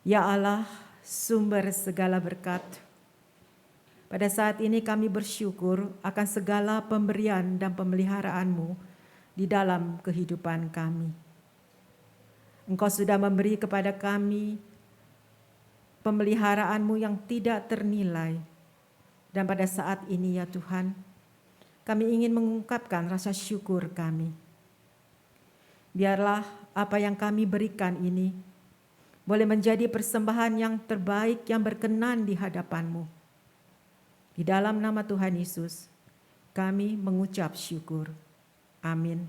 Ya Allah, sumber segala berkat, pada saat ini kami bersyukur akan segala pemberian dan pemeliharaan-Mu di dalam kehidupan kami. Engkau sudah memberi kepada kami pemeliharaan-Mu yang tidak ternilai. Dan pada saat ini ya Tuhan, kami ingin mengungkapkan rasa syukur kami. Biarlah apa yang kami berikan ini boleh menjadi persembahan yang terbaik yang berkenan di hadapan-Mu. Di dalam nama Tuhan Yesus, kami mengucap syukur. Amin.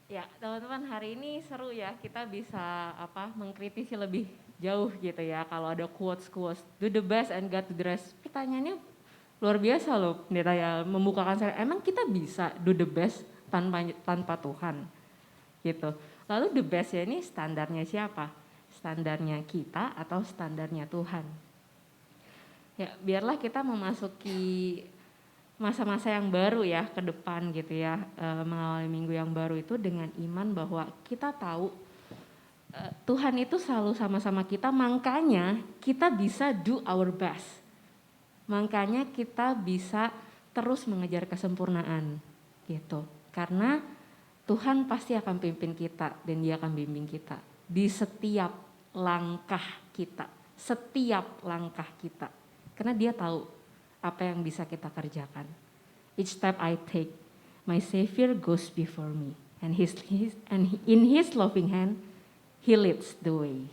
Ya, teman-teman, hari ini seru ya, kita bisa mengkritisi lebih jauh gitu ya. Kalau ada quotes, do the best and God to the rest. Pertanyaannya, Luar biasa loh pendeta ya, membukakan saya. Emang kita bisa do the best tanpa Tuhan gitu. Lalu the best ya ini standarnya siapa? Standarnya kita atau standarnya Tuhan? Ya biarlah kita memasuki masa-masa yang baru ya ke depan gitu ya, mengawali minggu yang baru itu dengan iman bahwa kita tahu Tuhan itu selalu sama-sama kita, makanya kita bisa do our best. Makanya kita bisa terus mengejar kesempurnaan gitu. Karena Tuhan pasti akan pimpin kita dan Dia akan bimbing kita di setiap langkah kita, setiap langkah kita. Karena Dia tahu apa yang bisa kita kerjakan. Each step I take, my Savior goes before me, and in His loving hand, He leads the way.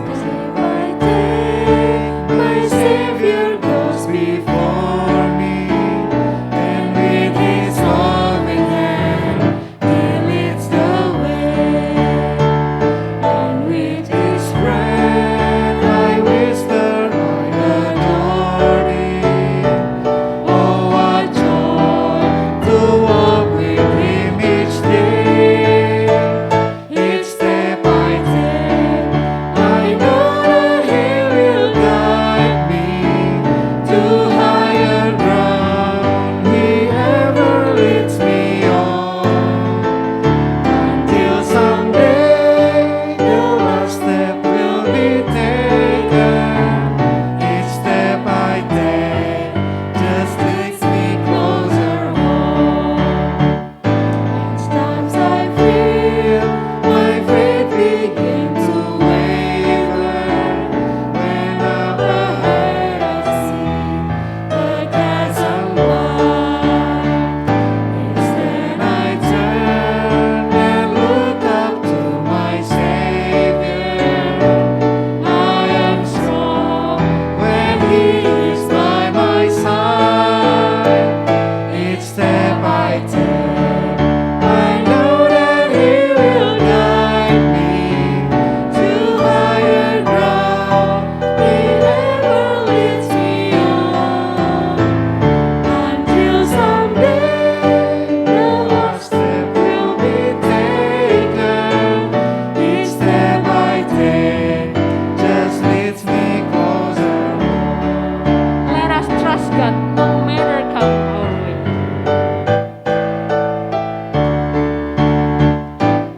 Step by step, my Savior goes before me, and with His loving hand, He leads the way. and with His Breath I whisper, I adore Thee. Oh, what joy to walk with Him each day. Each step I take, I know that He will guide me to higher ground. He ever leads me on, until someday the last step will be taken. Each step I take just leads me closer home. times I feel My faith begin to waver when up ahead I see the chasm wide. Instead I turn and look up to my Savior. I am strong when He is by my side. Each step I take, I know that He will guide me to higher ground. He ever leads me on, until someday the last step will be taken. Each step I take just leads me closer home. Let us trust God no matter come our way.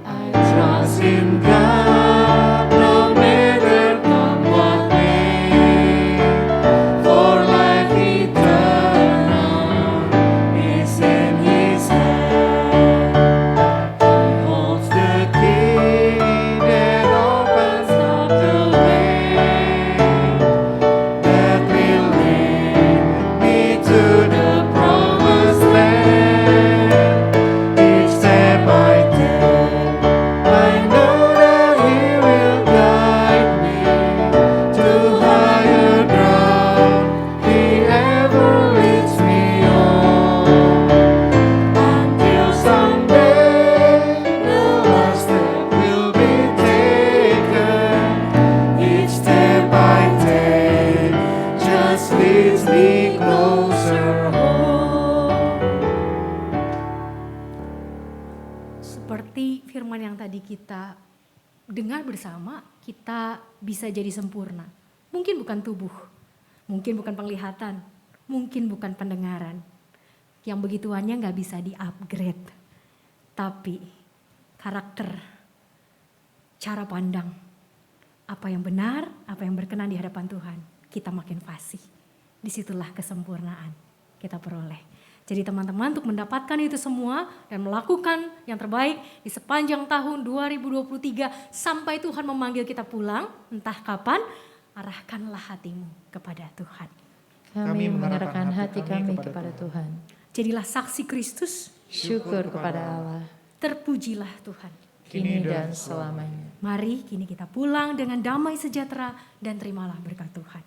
I trust in God no matter come what may, for life eternal is in His hand. He holds the key that opens up the way that will lead me to the promised land. Each step I take, I know that He will guide me to higher ground. He ever leads me on, until someday the last step will be taken. Each step I take just leads me closer home. Seperti firman yang tadi kita dengar bersama, kita bisa jadi sempurna. Mungkin bukan tubuh, mungkin bukan penglihatan, mungkin bukan pendengaran. Yang begituannya nggak bisa di-upgrade. Tapi karakter, cara pandang, apa yang benar, apa yang berkenan di hadapan Tuhan, kita makin fasih. Disitulah kesempurnaan kita peroleh. Jadi teman-teman untuk mendapatkan itu semua dan melakukan yang terbaik di sepanjang tahun 2023 sampai Tuhan memanggil kita pulang, entah kapan, arahkanlah hatimu kepada Tuhan. Kami mengarahkan hati kami kepada Tuhan. Jadilah saksi Kristus, Syukur kepada Allah, terpujilah Tuhan. kini dan selamanya. Mari kini kita pulang dengan damai sejahtera dan terimalah berkat Tuhan.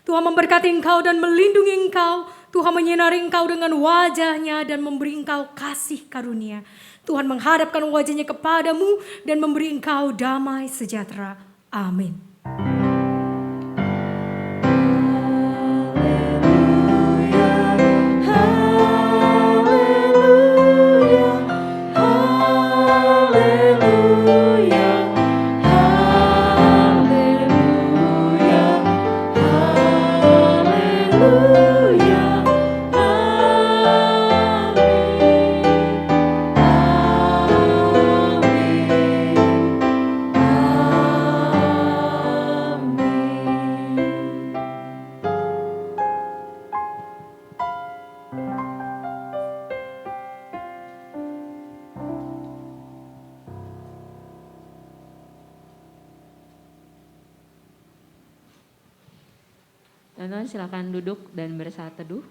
Tuhan memberkati engkau dan melindungi engkau. Tuhan menyinari engkau dengan wajah-Nya dan memberi engkau kasih karunia. Tuhan menghadapkan wajahnya kepadamu dan memberi engkau damai sejahtera. Amin. Teman-teman silakan duduk dan bersaat teduh.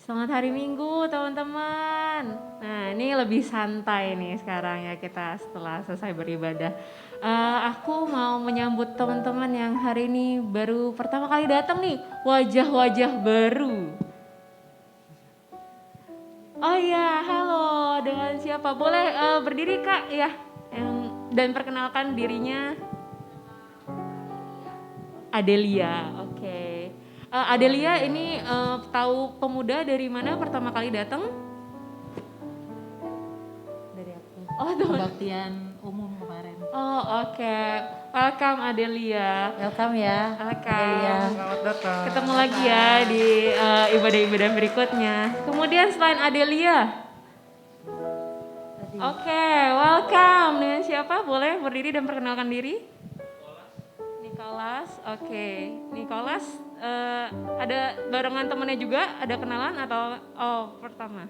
Selamat hari Minggu teman-teman. Nah ini lebih santai nih sekarang ya kita setelah selesai beribadah. Aku mau menyambut teman-teman yang hari ini baru pertama kali datang nih. Wajah-wajah baru. Oh iya, halo, dengan siapa? Boleh berdiri Kak ya, dan perkenalkan dirinya. Adelia, oke. Adelia ini tahu pemuda dari mana pertama kali datang? Dari aku. Oh, teman. Kebaktian umum kemarin. Oh, oke. Welcome Adelia. Welcome ya. Welcome. Adelia. Selamat datang. Ketemu lagi ya di ibadah-ibadah berikutnya. Kemudian selain Adelia. Oke, welcome. Dengan siapa? Boleh berdiri dan perkenalkan diri? Nicholas, oke. Nicholas, ada barengan temennya juga? Ada kenalan atau pertama?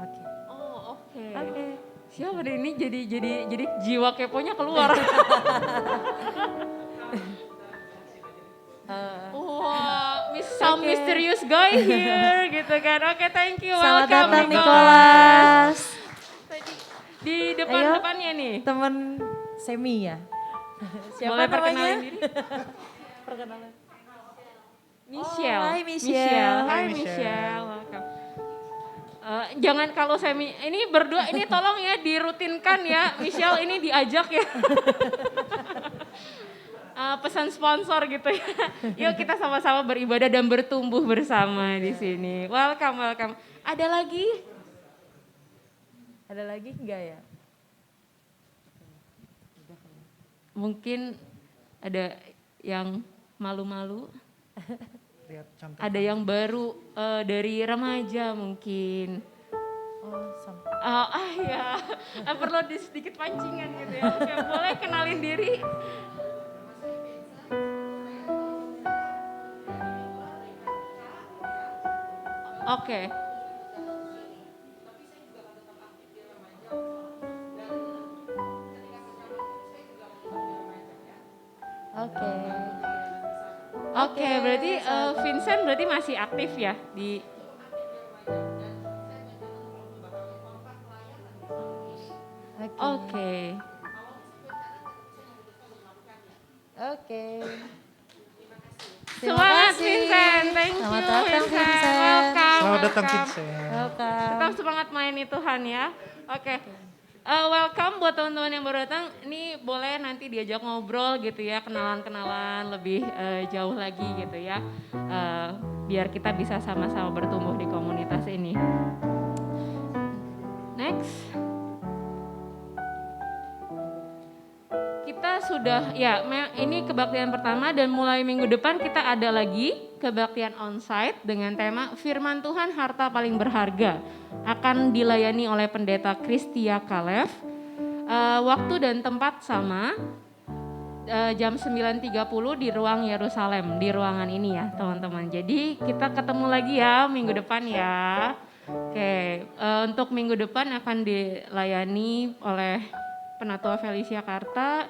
Oke. Oh, oke. Siapa deh ini jadi jiwa keponya keluar. Wah, some mysterious guy here gitu kan. Oke, thank you. Selamat Welcome datang Nicholas. Nicholas. Di depan-depannya nih. Temen Semi ya. Siapa Boleh namanya? perkenalin diri? Perkenalan. Michelle. Oh, hai Michelle. Hai Michelle. Welcome. Jangan kalau Semi, ini berdua ini tolong ya dirutinkan ya. Michelle ini diajak ya. Pesan sponsor gitu ya. Yuk kita sama-sama beribadah dan bertumbuh bersama di sini. Welcome. Ada lagi? Ada lagi enggak ya? Mungkin ada yang malu-malu. Lihat cantik. Ada yang baru dari remaja mungkin. Oh, sama. Ya, perlu sedikit pancingan gitu ya. Oke, boleh kenalin diri. Oke. Oke. Oke, berarti Vincent berarti masih aktif ya di. Oke. Oke. Semangat kasih. Vincent, thank you Selamat datang, Vincent. Welcome. Selamat datang welcome. Vincent. Welcome. Tetap semangat main itu Tuhan ya. Oke. Welcome buat teman-teman yang baru datang. Ini boleh nanti diajak ngobrol gitu ya, kenalan-kenalan lebih jauh lagi gitu ya. Biar kita bisa sama-sama bertumbuh di komunitas ini. Next. Kita sudah, ya ini kebaktian pertama dan mulai minggu depan kita ada lagi kebaktian onsite dengan tema Firman Tuhan Harta Paling Berharga. Akan dilayani oleh Pendeta Kristia Kalev. Waktu dan tempat sama, jam 9.30 di ruang Yerusalem, di ruangan ini ya teman-teman. Jadi kita ketemu lagi ya minggu depan ya. Oke, untuk minggu depan akan dilayani oleh Penatua Felicia Karta,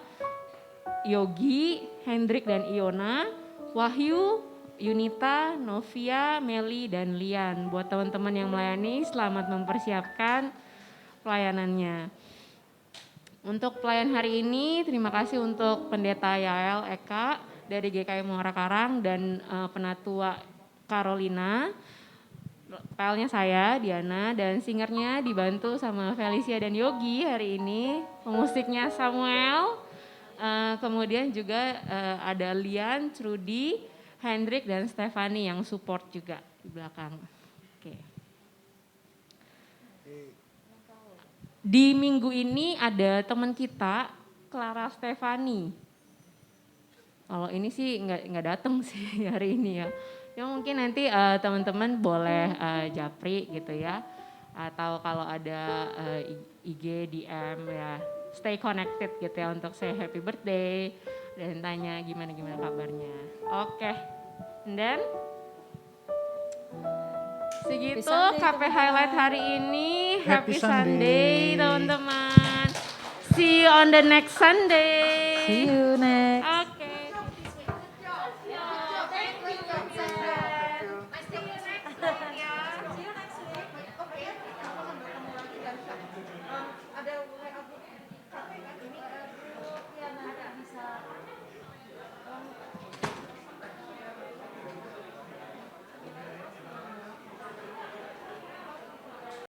Yogi, Hendrik dan Iona, Wahyu, Yunita, Novia, Meli, dan Lian. Buat teman-teman yang melayani, selamat mempersiapkan pelayanannya. Untuk pelayan hari ini, terima kasih untuk Pendeta Yael Eka dari GKI Muara Karang dan Penatua Carolina. PL-nya saya, Diana, dan singernya dibantu sama Felicia dan Yogi hari ini. Pemusiknya Samuel, kemudian juga ada Lian, Trudy, Hendrik, dan Stefani yang support juga di belakang. Oke. Di minggu ini ada teman kita, Clara Stefani. Kalau ini sih nggak datang sih hari ini ya. Ya mungkin nanti teman-teman boleh japri gitu ya. Atau kalau ada IG, DM ya, stay connected gitu ya untuk say happy birthday dan tanya gimana kabarnya. Oke. And then segitu KP highlight hari ini. Happy Sunday teman-teman. See you on the next Sunday. See you next. Oke.